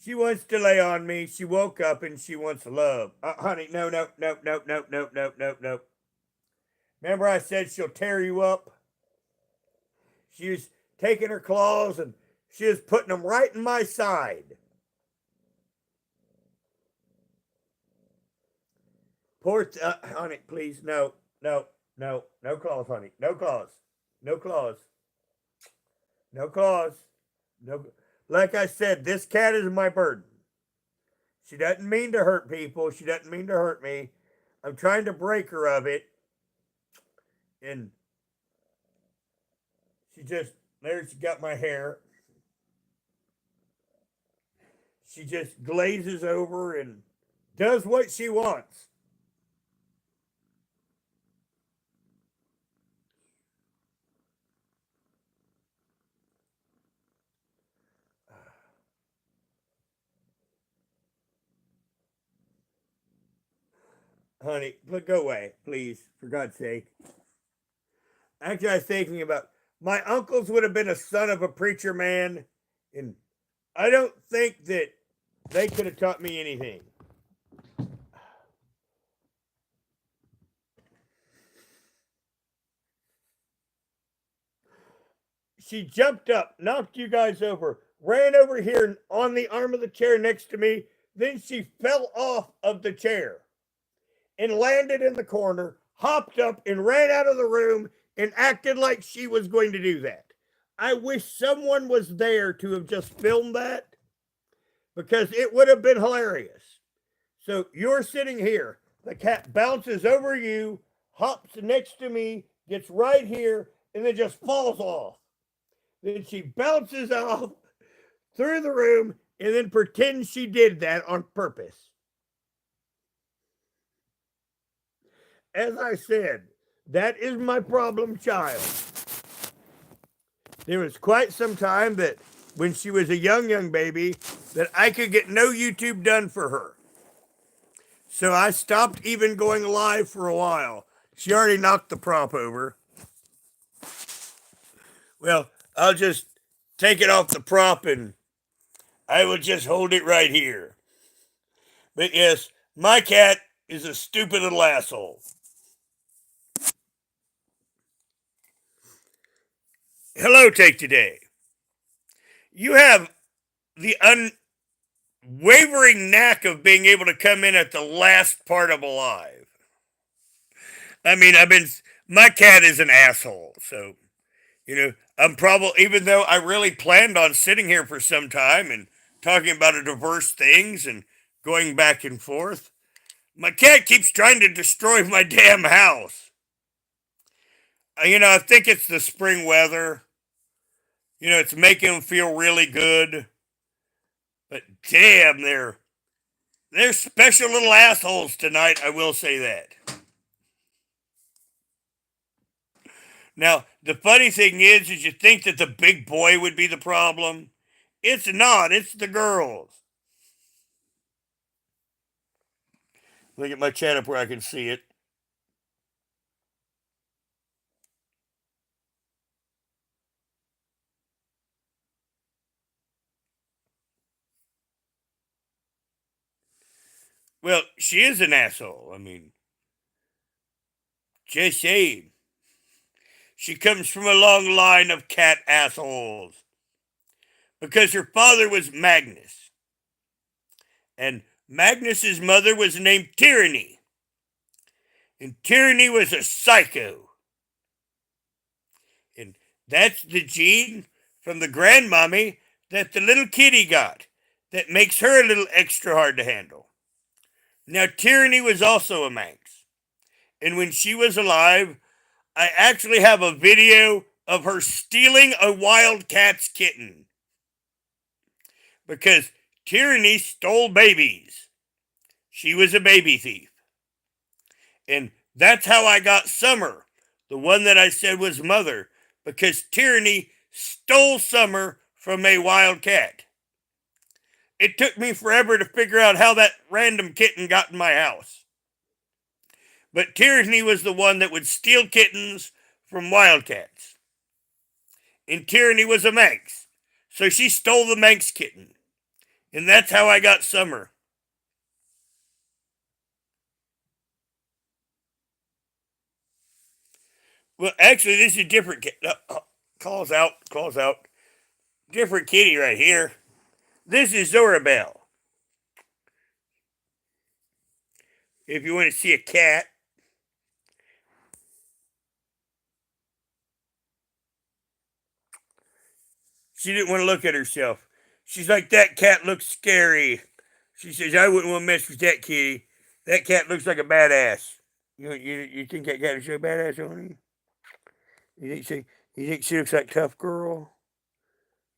She wants to lay on me. She woke up and she wants love. Honey, no, no, no, no, no, no, no, no, no. Remember I said she'll tear you up? She was taking her claws and she was putting them right in my side. Honey, please, no, no, no, no claws, honey. No claws. No claws. No claws. No. Like I said, this cat is my burden. She doesn't mean to hurt people. She doesn't mean to hurt me. I'm trying to break her of it. And there she got my hair. She just glazes over and does what she wants. Honey, go away, please, for God's sake. Actually, I was thinking about my uncles would have been a son of a preacher man, and I don't think that they could have taught me anything. She jumped up, knocked you guys over, ran over here on the arm of the chair next to me, then she fell off of the chair and landed in the corner, hopped up and ran out of the room and acted like she was going to do that. I wish someone was there to have just filmed that because it would have been hilarious. So you're sitting here, the cat bounces over you, hops next to me, gets right here, and then just falls off. Then she bounces off through the room and then pretends she did that on purpose. As I said, that is my problem child. There was quite some time that when she was a young baby that I could get no YouTube done for her. So I stopped even going live for a while. She already knocked the prop over. Well, I'll just take it off the prop and I will just hold it right here. But yes, my cat is a stupid little asshole. Hello, Take Today. You have the unwavering knack of being able to come in at the last part of a live. I mean, my cat is an asshole, so, I'm probably, even though I really planned on sitting here for some time and talking about a diverse things and going back and forth, my cat keeps trying to destroy my damn house. I think it's the spring weather. It's making them feel really good. But damn, they're special little assholes tonight, I will say that. Now, the funny thing is you think that the big boy would be the problem. It's not, it's the girls. Let me get my chat up where I can see it. Well, she is an asshole. I mean, just saying. She comes from a long line of cat assholes. Because her father was Magnus. And Magnus's mother was named Tyranny. And Tyranny was a psycho. And that's the gene from the grandmommy that the little kitty got. That makes her a little extra hard to handle. Now, Tyranny was also a Manx. And when she was alive, I actually have a video of her stealing a wild cat's kitten. Because Tyranny stole babies. She was a baby thief. And that's how I got Summer, the one that I said was mother, because Tyranny stole Summer from a wild cat. It took me forever to figure out how that random kitten got in my house. But Tyranny was the one that would steal kittens from wildcats. And Tyranny was a Manx, so she stole the Manx kitten. And that's how I got Summer. Well, actually, this is a different cat. Calls out. Different kitty right here. This is Zorabelle. If you want to see a cat. She didn't want to look at herself. She's like, that cat looks scary. She says, I wouldn't want to mess with that kitty. That cat looks like a badass. You think that cat is so badass, honey? You think she looks like tough girl?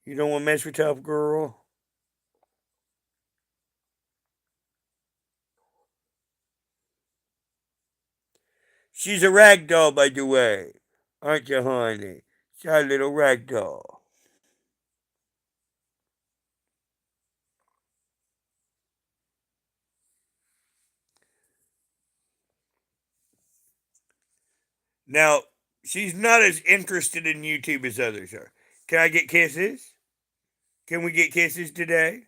You don't want to mess with tough girl? She's a rag doll, by the way. Aren't you, honey? She's a little rag doll. Now, she's not as interested in YouTube as others are. Can I get kisses? Can we get kisses today?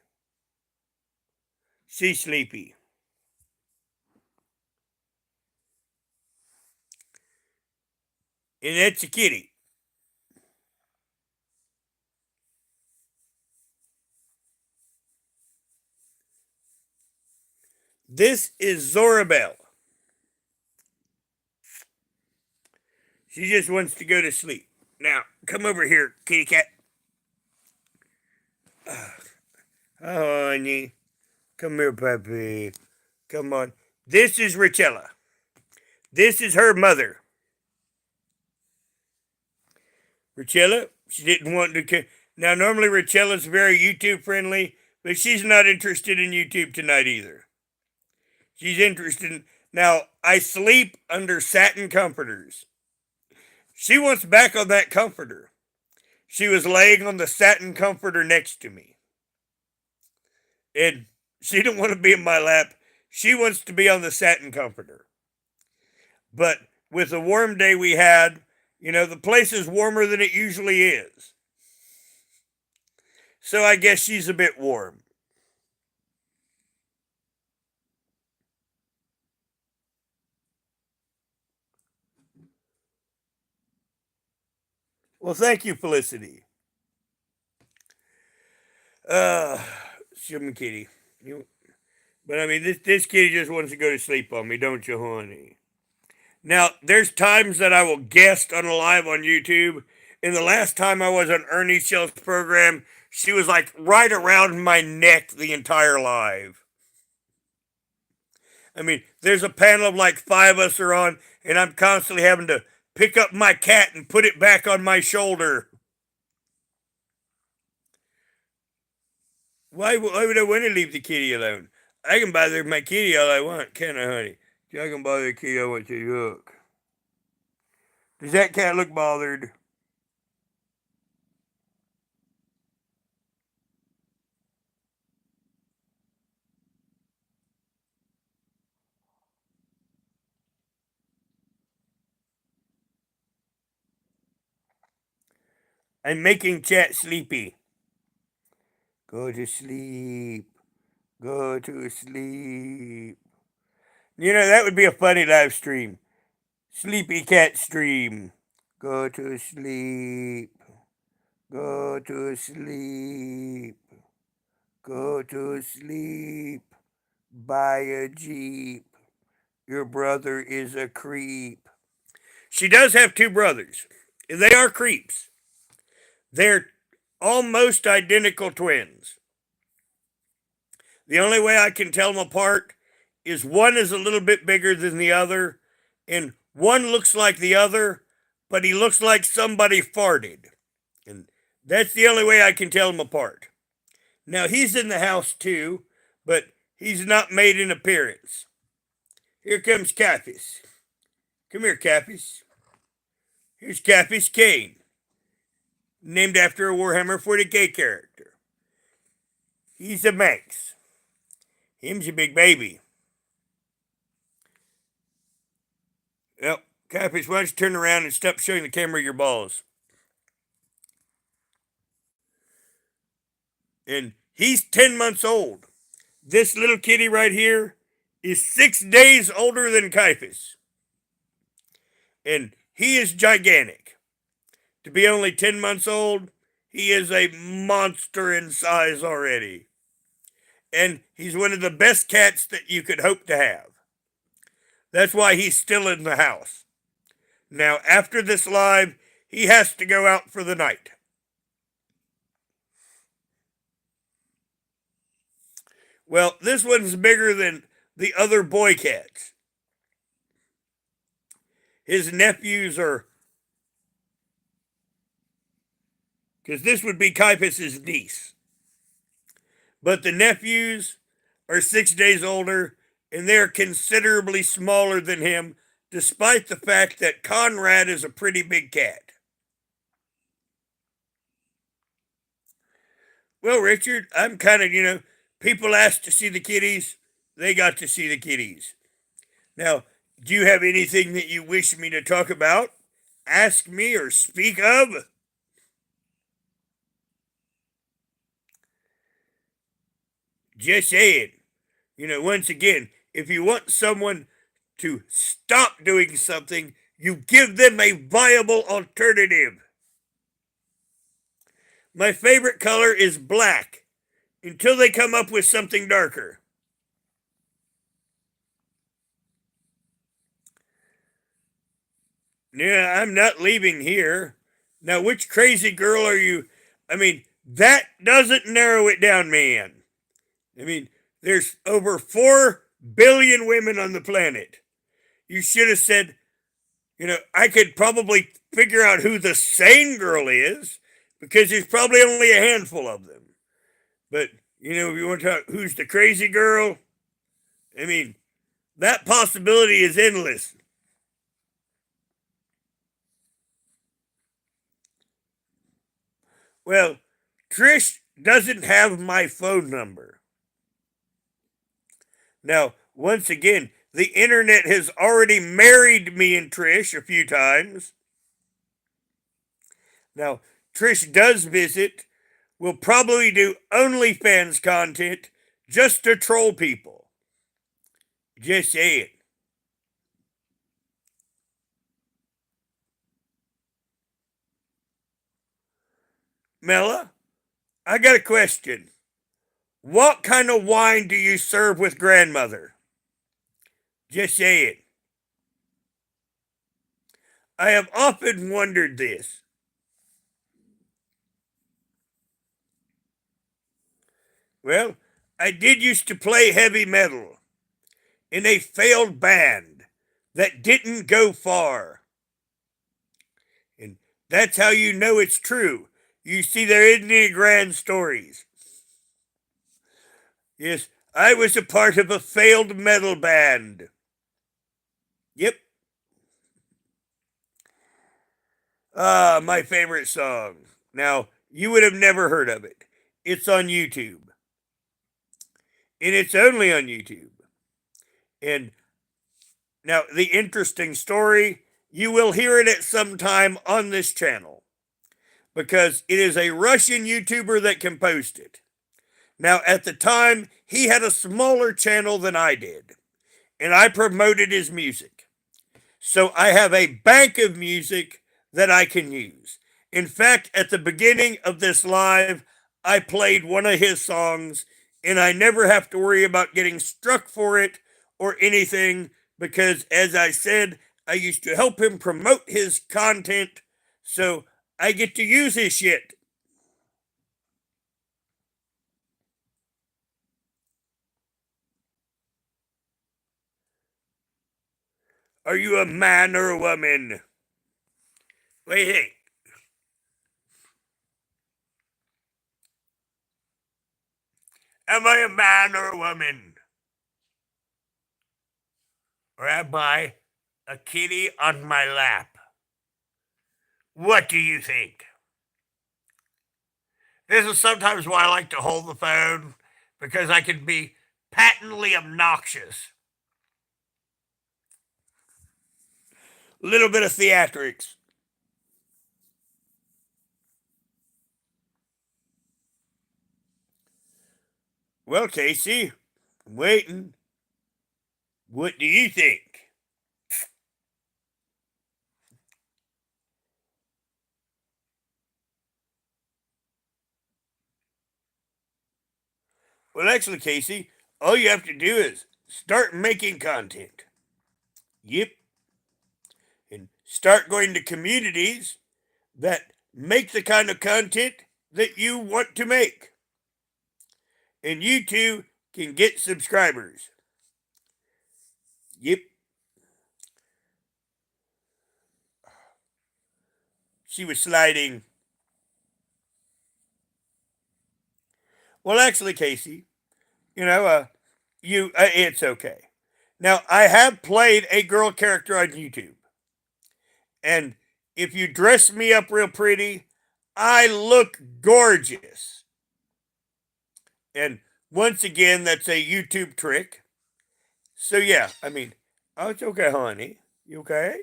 She's sleepy. And that's a kitty. This is Zorabelle. She just wants to go to sleep. Now, come over here, kitty cat. Oh, honey. Come here, puppy. Come on. This is Richella. This is her mother. Richella, she didn't want to. Now, normally Richella's very YouTube friendly, but she's not interested in YouTube tonight either. She's interested in. Now, I sleep under satin comforters. She wants back on that comforter. She was laying on the satin comforter next to me. And she didn't want to be in my lap. She wants to be on the satin comforter. But with the warm day we had, the place is warmer than it usually is. So I guess she's a bit warm. Well, thank you, Felicity. Shimmy kitty. But I mean, this kitty just wants to go to sleep on me, don't you, honey? Now, there's times that I will guest on a live on YouTube. And the last time I was on Ernie Shell's program, she was like right around my neck the entire live. I mean, there's a panel of like 5 of us are on, and I'm constantly having to pick up my cat and put it back on my shoulder. Why would I want to leave the kitty alone? I can bother my kitty all I want, can't I, honey? I can bother the kitty I want to look. Does that cat look bothered? I'm making chat sleepy. Go to sleep. Go to sleep. That would be a funny live stream. Sleepy cat stream. Go to sleep. Go to sleep. Go to sleep. Buy a Jeep. Your brother is a creep. She does have 2 brothers. They are creeps. They're almost identical twins. The only way I can tell them apart is one is a little bit bigger than the other, and one looks like the other, but he looks like somebody farted. And that's the only way I can tell them apart. Now he's in the house too, but he's not made an appearance. Here comes Cappis. Come here, Cappis. Here's Cappis Kane, named after a Warhammer 40k character. He's a Manx. Him's a big baby. Well, Cappis, why don't you turn around and stop showing the camera your balls? And he's 10 months old. This little kitty right here is 6 days older than Cappis. And he is gigantic. To be only 10 months old, he is a monster in size already. And he's one of the best cats that you could hope to have. That's why he's still in the house. Now, after this live, he has to go out for the night. Well, this one's bigger than the other boy cats. His nephews are, because this would be Caiaphas's niece. But the nephews are 6 days older, and they're considerably smaller than him, despite the fact that Conrad is a pretty big cat. Well, Richard, I'm kind of, people asked to see the kitties, they got to see the kitties. Now, do you have anything that you wish me to talk about, ask me, or speak of? Just saying. Once again, if you want someone to stop doing something, you give them a viable alternative. My favorite color is black, until they come up with something darker. Yeah, I'm not leaving here. Now, which crazy girl are you? That doesn't narrow it down, man. There's over 4 billion women on the planet. You should have said, I could probably figure out who the sane girl is, because there's probably only a handful of them. But, if you want to talk who's the crazy girl, that possibility is endless. Well, Trish doesn't have my phone number. Now, once again, the internet has already married me and Trish a few times. Now, Trish does visit. We'll probably do OnlyFans content just to troll people. Just saying. Mella, I got a question. What kind of wine do you serve with grandmother? Just saying. I have often wondered this. Well, I did used to play heavy metal in a failed band that didn't go far. And that's how you know it's true. You see, there isn't any grand stories. Yes, I was a part of a failed metal band. Yep. My favorite song. Now, you would have never heard of it. It's on YouTube. And it's only on YouTube. And now, the interesting story, you will hear it at some time on this channel, because it is a Russian YouTuber that composed it. Now, at the time, he had a smaller channel than I did, and I promoted his music. So I have a bank of music that I can use. In fact, at the beginning of this live, I played one of his songs, and I never have to worry about getting struck for it or anything, because, as I said, I used to help him promote his content, so I get to use his shit. Are you a man or a woman? Wait, hey. Am I a man or a woman? Or am I a kitty on my lap? What do you think? This is sometimes why I like to hold the phone, because I can be patently obnoxious. A little bit of theatrics. Well, Casey, I'm waiting. What do you think? Well, actually, Casey, all you have to do is start making content. Yep. And start going to communities that make the kind of content that you want to make. And you too can get subscribers. Yep. She was sliding. Well, actually, Casey, you know, it's okay. Now, I have played a girl character on YouTube, and if you dress me up real pretty, I look gorgeous. And once again, that's a YouTube trick. So yeah, I mean, oh, it's okay, honey. You okay?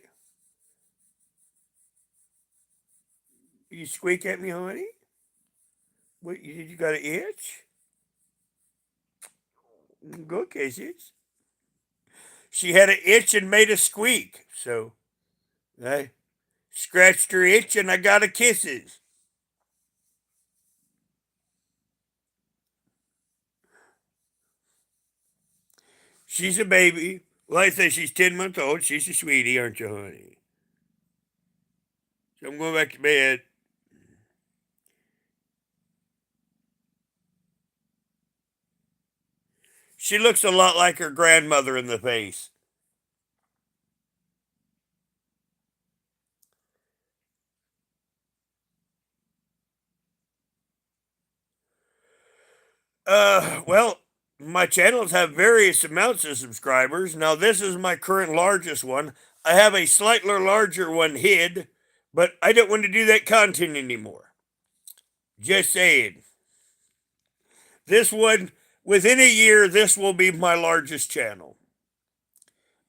You squeak at me, honey? What? You got an itch? Go kisses. She had an itch and made a squeak, so I scratched her itch and I got a kisses. She's a baby. Well, I say she's 10 months old. She's a sweetie, aren't you, honey? So I'm going back to bed. She looks a lot like her grandmother in the face. Well, my channels have various amounts of subscribers. Now, this is my current largest one. I have a slightly larger one hid, but I don't want to do that content anymore. Just saying. This one, within a year, this will be my largest channel.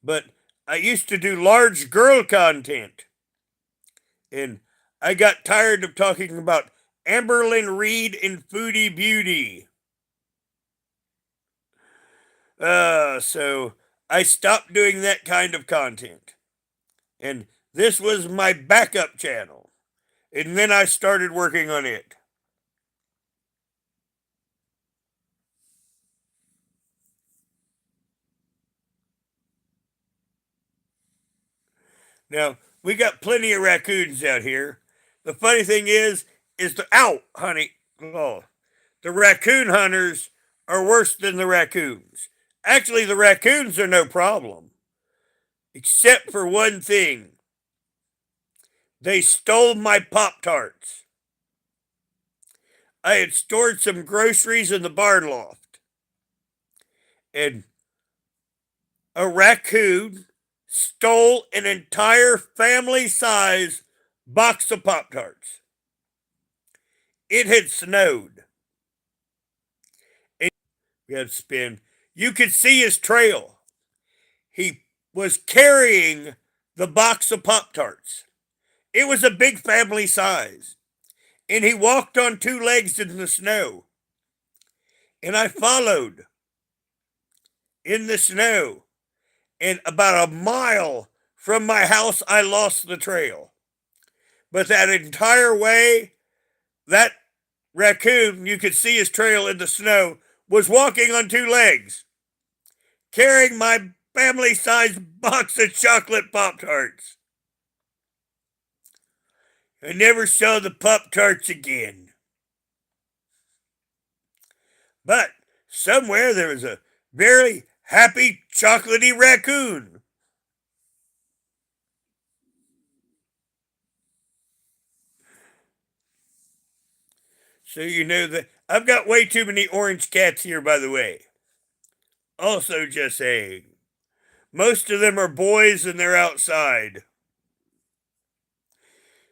But I used to do large girl content, and I got tired of talking about Amberlyn Reed and Foodie Beauty. So I stopped doing that kind of content. And this was my backup channel. And then I started working on it. Now, we got plenty of raccoons out here. The funny thing is the ow, honey. Oh, the raccoon hunters are worse than the raccoons. Actually, the raccoons are no problem, except for one thing. They stole my Pop Tarts. I had stored some groceries in the barn loft, and a raccoon stole an entire family size box of Pop Tarts. It had snowed. And we had to spin. You could see his trail. He was carrying the box of Pop Tarts. It was a big family size. And he walked on two legs in the snow. And I followed in the snow. And about a mile from my house, I lost the trail. But that entire way, that raccoon, you could see his trail in the snow, was walking on two legs, carrying my family sized box of chocolate Pop Tarts. I never saw the Pop Tarts again. But somewhere there was a very happy chocolatey raccoon. So you know that I've got way too many orange cats here, by the way. Also, just saying. Most of them are boys and they're outside.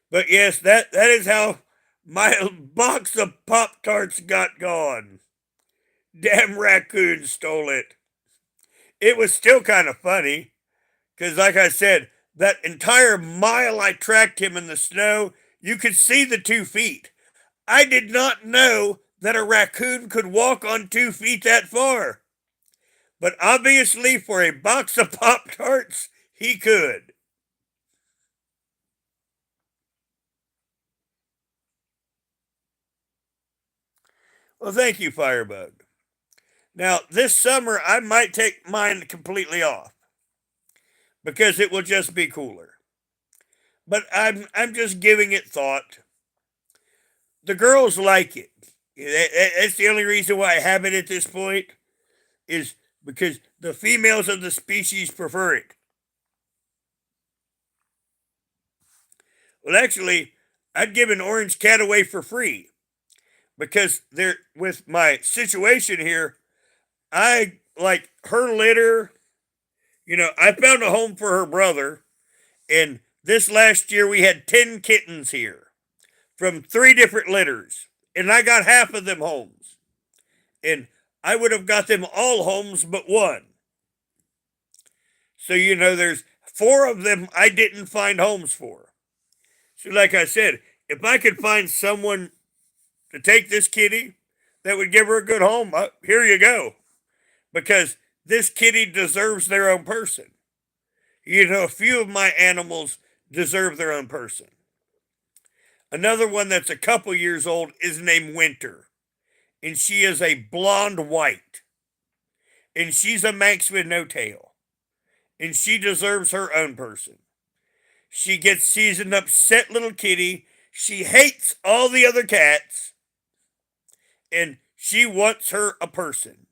But yes, that is how my box of Pop Tarts got gone. Damn raccoon stole it. It was still kind of funny, because like I said, that entire mile I tracked him in the snow, you could see the 2 feet. I did not know that a raccoon could walk on 2 feet that far. But obviously, for a box of Pop Tarts, he could. Well, thank you, Firebug. Now, this summer, I might take mine completely off because it will just be cooler. But I'm just giving it thought. The girls like it. That's the only reason why I have it at this point, is because the females of the species prefer it. Well, actually, I'd give an orange cat away for free because they're with my situation here. I like her litter. I found a home for her brother, and this last year we had 10 kittens here from 3 different litters, and I got half of them homes. And I would have got them all homes but one. So, there's 4 of them I didn't find homes for. So, like I said, if I could find someone to take this kitty that would give her a good home, here you go. Because this kitty deserves their own person. A few of my animals deserve their own person. Another one that's a couple years old is named Winter, and she is a blonde white, and she's a Manx with no tail, and she deserves her own person. She's an upset little kitty. She hates all the other cats, and she wants her a person.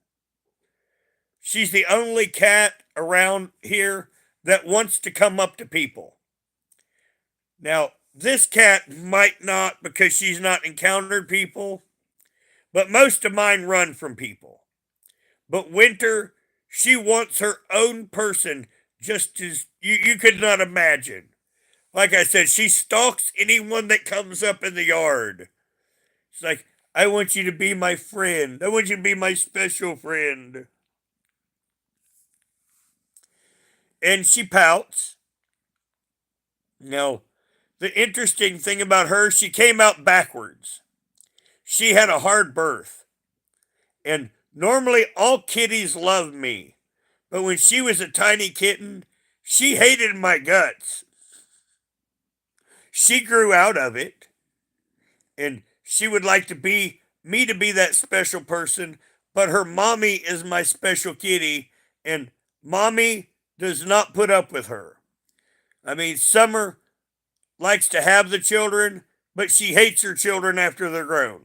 She's the only cat around here that wants to come up to people. Now, this cat might not because she's not encountered people, but most of mine run from people. But Winter, she wants her own person just as you could not imagine. Like I said, she stalks anyone that comes up in the yard. It's like, I want you to be my friend. I want you to be my special friend. And she pouts. Now, the interesting thing about her, she came out backwards. She had a hard birth. And normally all kitties love me. But when she was a tiny kitten, she hated my guts. She grew out of it. And she would like to be me to be that special person. But her mommy is my special kitty. And mommy does not put up with her. I mean, Summer likes to have the children, but she hates her children after they're grown.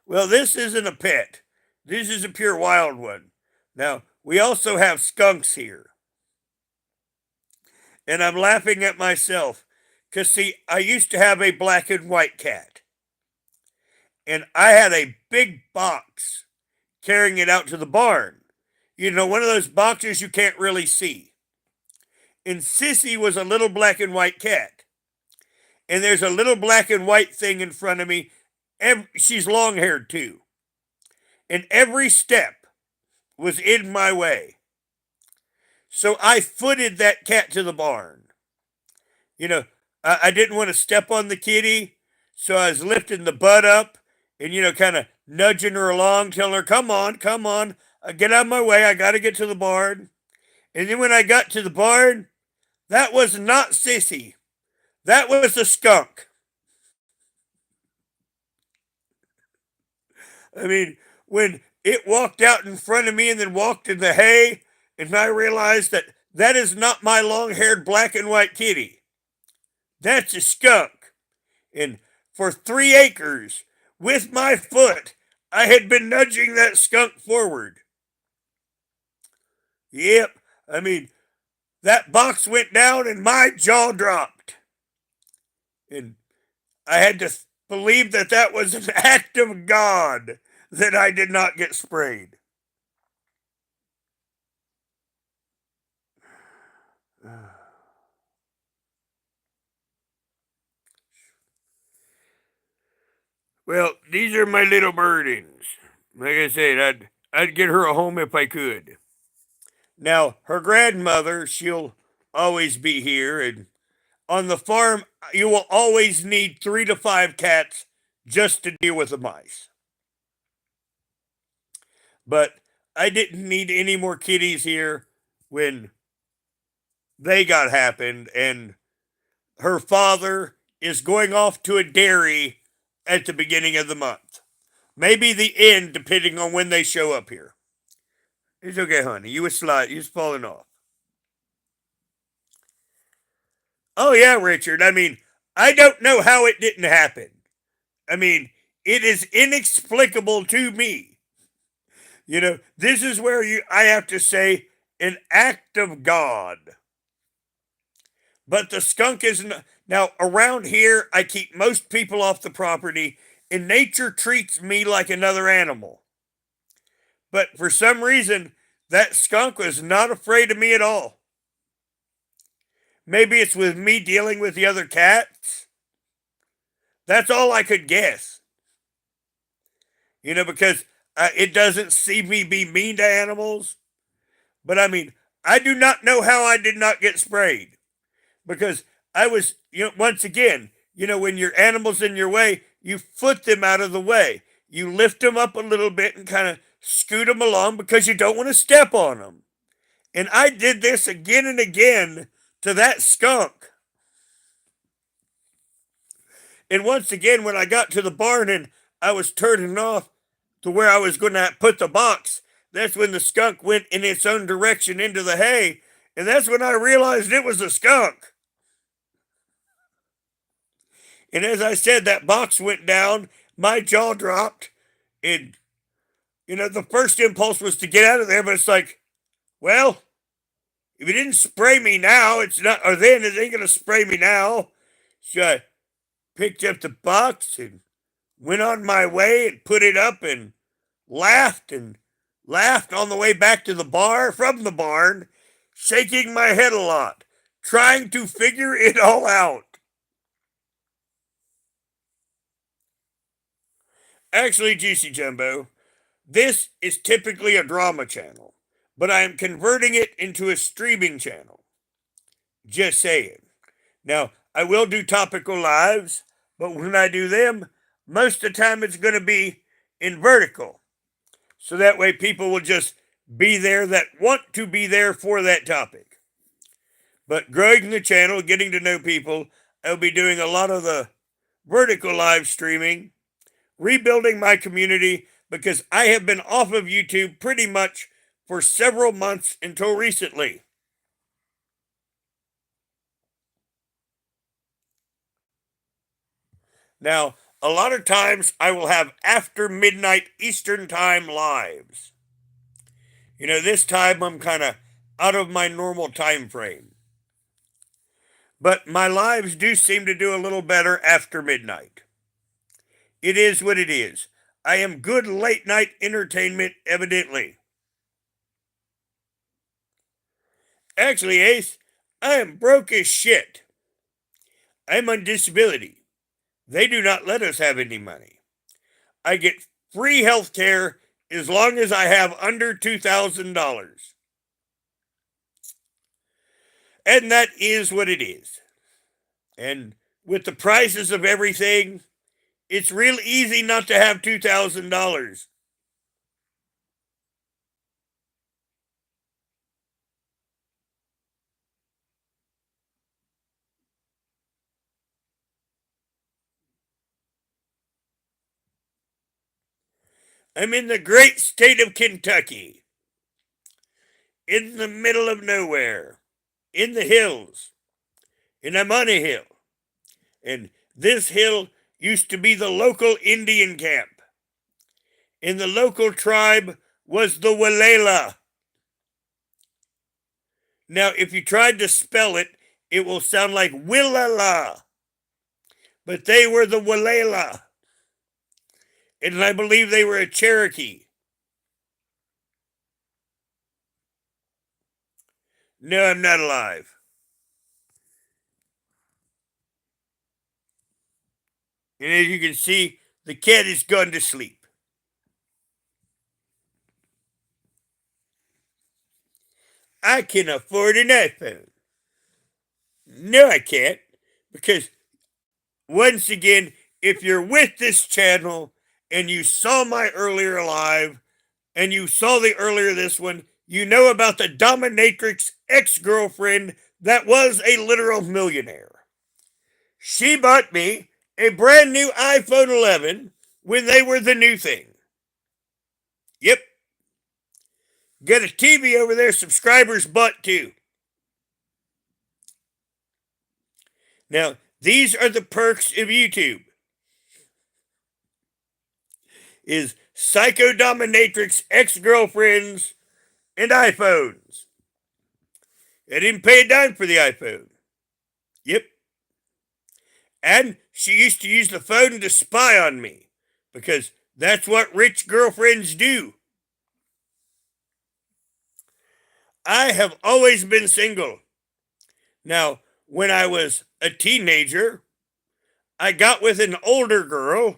Well, this isn't a pet. This is a pure wild one. Now, we also have skunks here. And I'm laughing at myself. Because, see, I used to have a black and white cat. And I had a big box carrying it out to the barn. One of those boxes you can't really see. And Sissy was a little black and white cat. And there's a little black and white thing in front of me. She's long haired too. And every step was in my way. So I footed that cat to the barn. I didn't want to step on the kitty. So I was lifting the butt up and, kind of nudging her along, telling her, come on, come on. Get out of my way. I got to get to the barn. And then when I got to the barn, that was not Sissy. That was a skunk. I mean, when it walked out in front of me and then walked in the hay, and I realized that that is not my long haired black and white kitty. That's a skunk. And for 3 acres, with my foot, I had been nudging that skunk forward. Yep, I mean, that box went down and my jaw dropped. And I had to believe that that was an act of God that I did not get sprayed. Well, these are my little burdens. Like I said, I'd get her a home if I could. Now, her grandmother, she'll always be here, and on the farm, you will always need 3 to 5 cats just to deal with the mice. But I didn't need any more kitties here when they got happened, and her father is going off to a dairy at the beginning of the month. Maybe the end, depending on when they show up here. It's okay, honey. You was falling off. Oh yeah, Richard. I mean, I don't know how it didn't happen. I mean, it is inexplicable to me. This is where I have to say an act of God. But the skunk is now around here. I keep most people off the property, and nature treats me like another animal. But for some reason, that skunk was not afraid of me at all. Maybe it's with me dealing with the other cats. That's all I could guess. Because it doesn't see me be mean to animals. But I mean, I do not know how I did not get sprayed. Because I was, once again, when your animal's in your way, you foot them out of the way. You lift them up a little bit and kind of scoot them along because you don't want to step on them. And I did this again and again to that skunk. And once again, when I got to the barn and I was turning off to where I was going to put the box, that's when the skunk went in its own direction into the hay. And that's when I realized it was a skunk. And as I said, that box went down, my jaw dropped, and the first impulse was to get out of there, but it's like, well, if it didn't spray me now, it's not, or then it ain't gonna spray me now. So I picked up the box and went on my way and put it up and laughed on the way back to the bar from the barn, shaking my head a lot, trying to figure it all out. Actually, Juicy Jumbo, this is typically a drama channel, but I am converting it into a streaming channel. Just saying. Now, I will do topical lives, but when I do them, most of the time it's going to be in vertical. So that way people will just be there that want to be there for that topic. But growing the channel, getting to know people, I'll be doing a lot of the vertical live streaming, rebuilding my community because I have been off of YouTube pretty much for several months until recently. Now, a lot of times I will have after midnight Eastern Time lives. This time I'm kind of out of my normal time frame. But my lives do seem to do a little better after midnight. It is what it is. I am good late night entertainment, evidently. Actually, Ace, I am broke as shit. I'm on disability. They do not let us have any money. I get free health care as long as I have under $2,000. And that is what it is. And with the prices of everything, it's real easy not to have $2,000. I'm in the great state of Kentucky, in the middle of nowhere, in the hills, and I'm on a hill. And this hill used to be the local Indian camp. And the local tribe was the Walela. Now, if you tried to spell it, it will sound like Willala. but they were the Walela. And I believe they were a Cherokee. No, I'm not alive. And as you can see, the cat has gone to sleep. I can afford an iPhone. No, I can't. Because, once again, if you're with this channel and you saw my earlier live and you saw the earlier this one, you know about the dominatrix ex-girlfriend that was a literal millionaire. She bought me a brand new iPhone 11 when they were the new thing. Yep. Got a TV over there subscribers bought too. Now, these are the perks of YouTube. Is psycho dominatrix ex-girlfriends and iPhones. I didn't pay a dime for the iPhone. Yep. And she used to use the phone to spy on me because that's what rich girlfriends do. I have always been single. Now, when I was a teenager, I got with an older girl,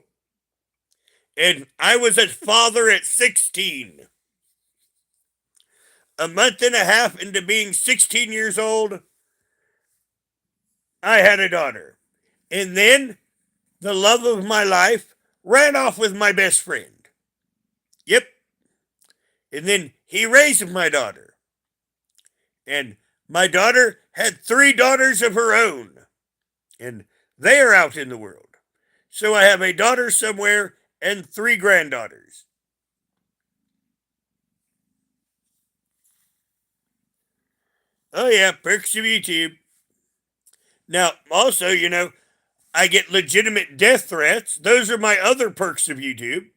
and I was a father at 16. A month and a half into being 16 years old, I had a daughter. And then the love of my life ran off with my best friend. Yep. And then he raised my daughter. And my daughter had 3 daughters of her own. And they are out in the world. So I have a daughter somewhere and 3 granddaughters. Oh yeah, perks of YouTube. Now, also, I get legitimate death threats. Those are my other perks of YouTube.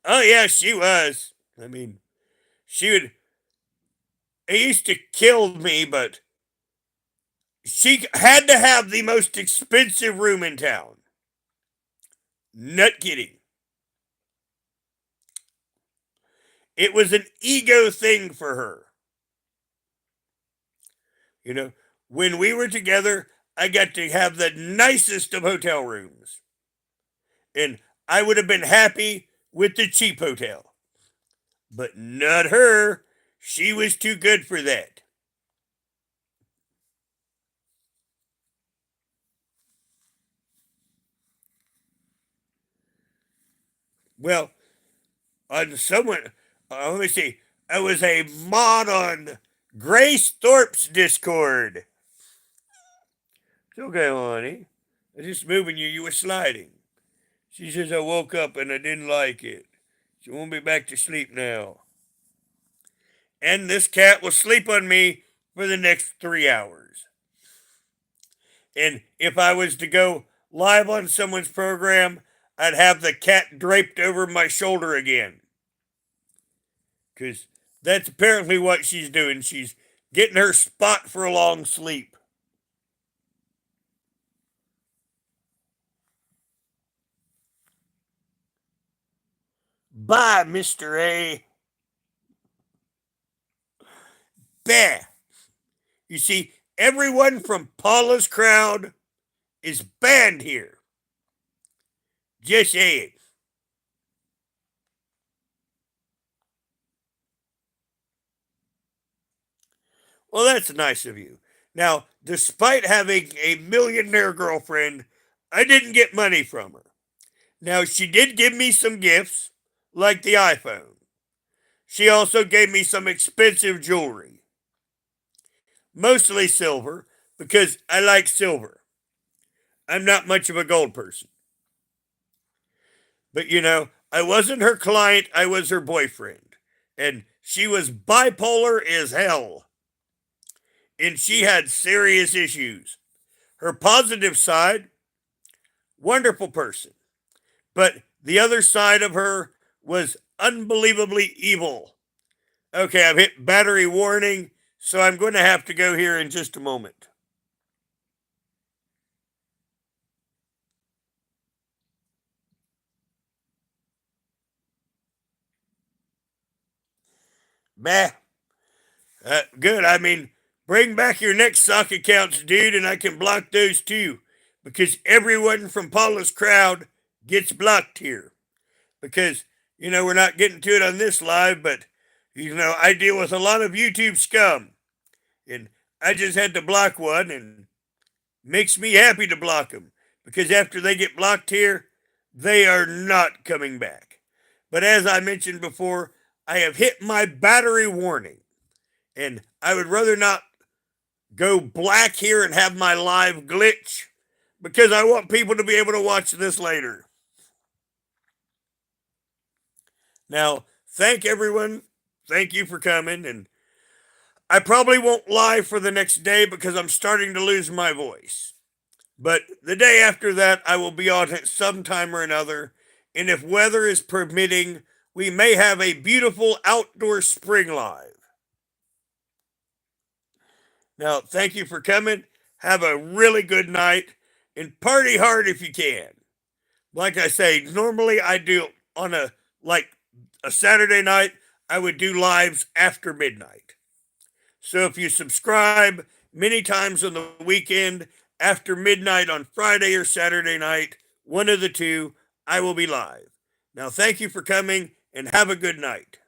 Oh yeah, she was. I mean, she would. It used to kill me, but she had to have the most expensive room in town. Not kidding. It was an ego thing for her. When we were together, I got to have the nicest of hotel rooms. And I would have been happy with the cheap hotel. But not her. She was too good for that. Well, on someone, let me see. I was a mod on Grace Thorpe's Discord. It's okay, honey. I was just moving you. You were sliding. She says I woke up and I didn't like it. She won't be back to sleep now. And this cat will sleep on me for the next 3 hours. And if I was to go live on someone's program, I'd have the cat draped over my shoulder again. Because that's apparently what she's doing. She's getting her spot for a long sleep. Bye, Mr. A. Bah. You see, everyone from Paula's crowd is banned here. Just saying. Well, that's nice of you. Now, despite having a millionaire girlfriend, I didn't get money from her. Now, she did give me some gifts, like the iPhone. She also gave me some expensive jewelry. Mostly silver, because I like silver. I'm not much of a gold person. But I wasn't her client, I was her boyfriend. And she was bipolar as hell. And she had serious issues. Her positive side, wonderful person. But the other side of her was unbelievably evil. Okay, I've hit battery warning, So I'm going to have to go here in just a moment. Bah. Good. I mean, bring back your next sock accounts, dude, and I can block those too. Because everyone from Paula's crowd gets blocked here. Because, we're not getting to it on this live, but, I deal with a lot of YouTube scum. And I just had to block one, and makes me happy to block them. Because after they get blocked here, they are not coming back. But as I mentioned before, I have hit my battery warning. And I would rather not go black here and have my live glitch because I want people to be able to watch this later. Now, thank everyone. Thank you for coming. And I probably won't live for the next day because I'm starting to lose my voice. But the day after that, I will be on it sometime or another. And if weather is permitting, we may have a beautiful outdoor spring live. Now, thank you for coming. Have a really good night and party hard if you can. Like I say, normally I do on a Saturday night, I would do lives after midnight. So if you subscribe many times on the weekend after midnight on Friday or Saturday night, one of the two, I will be live. Now, thank you for coming and have a good night.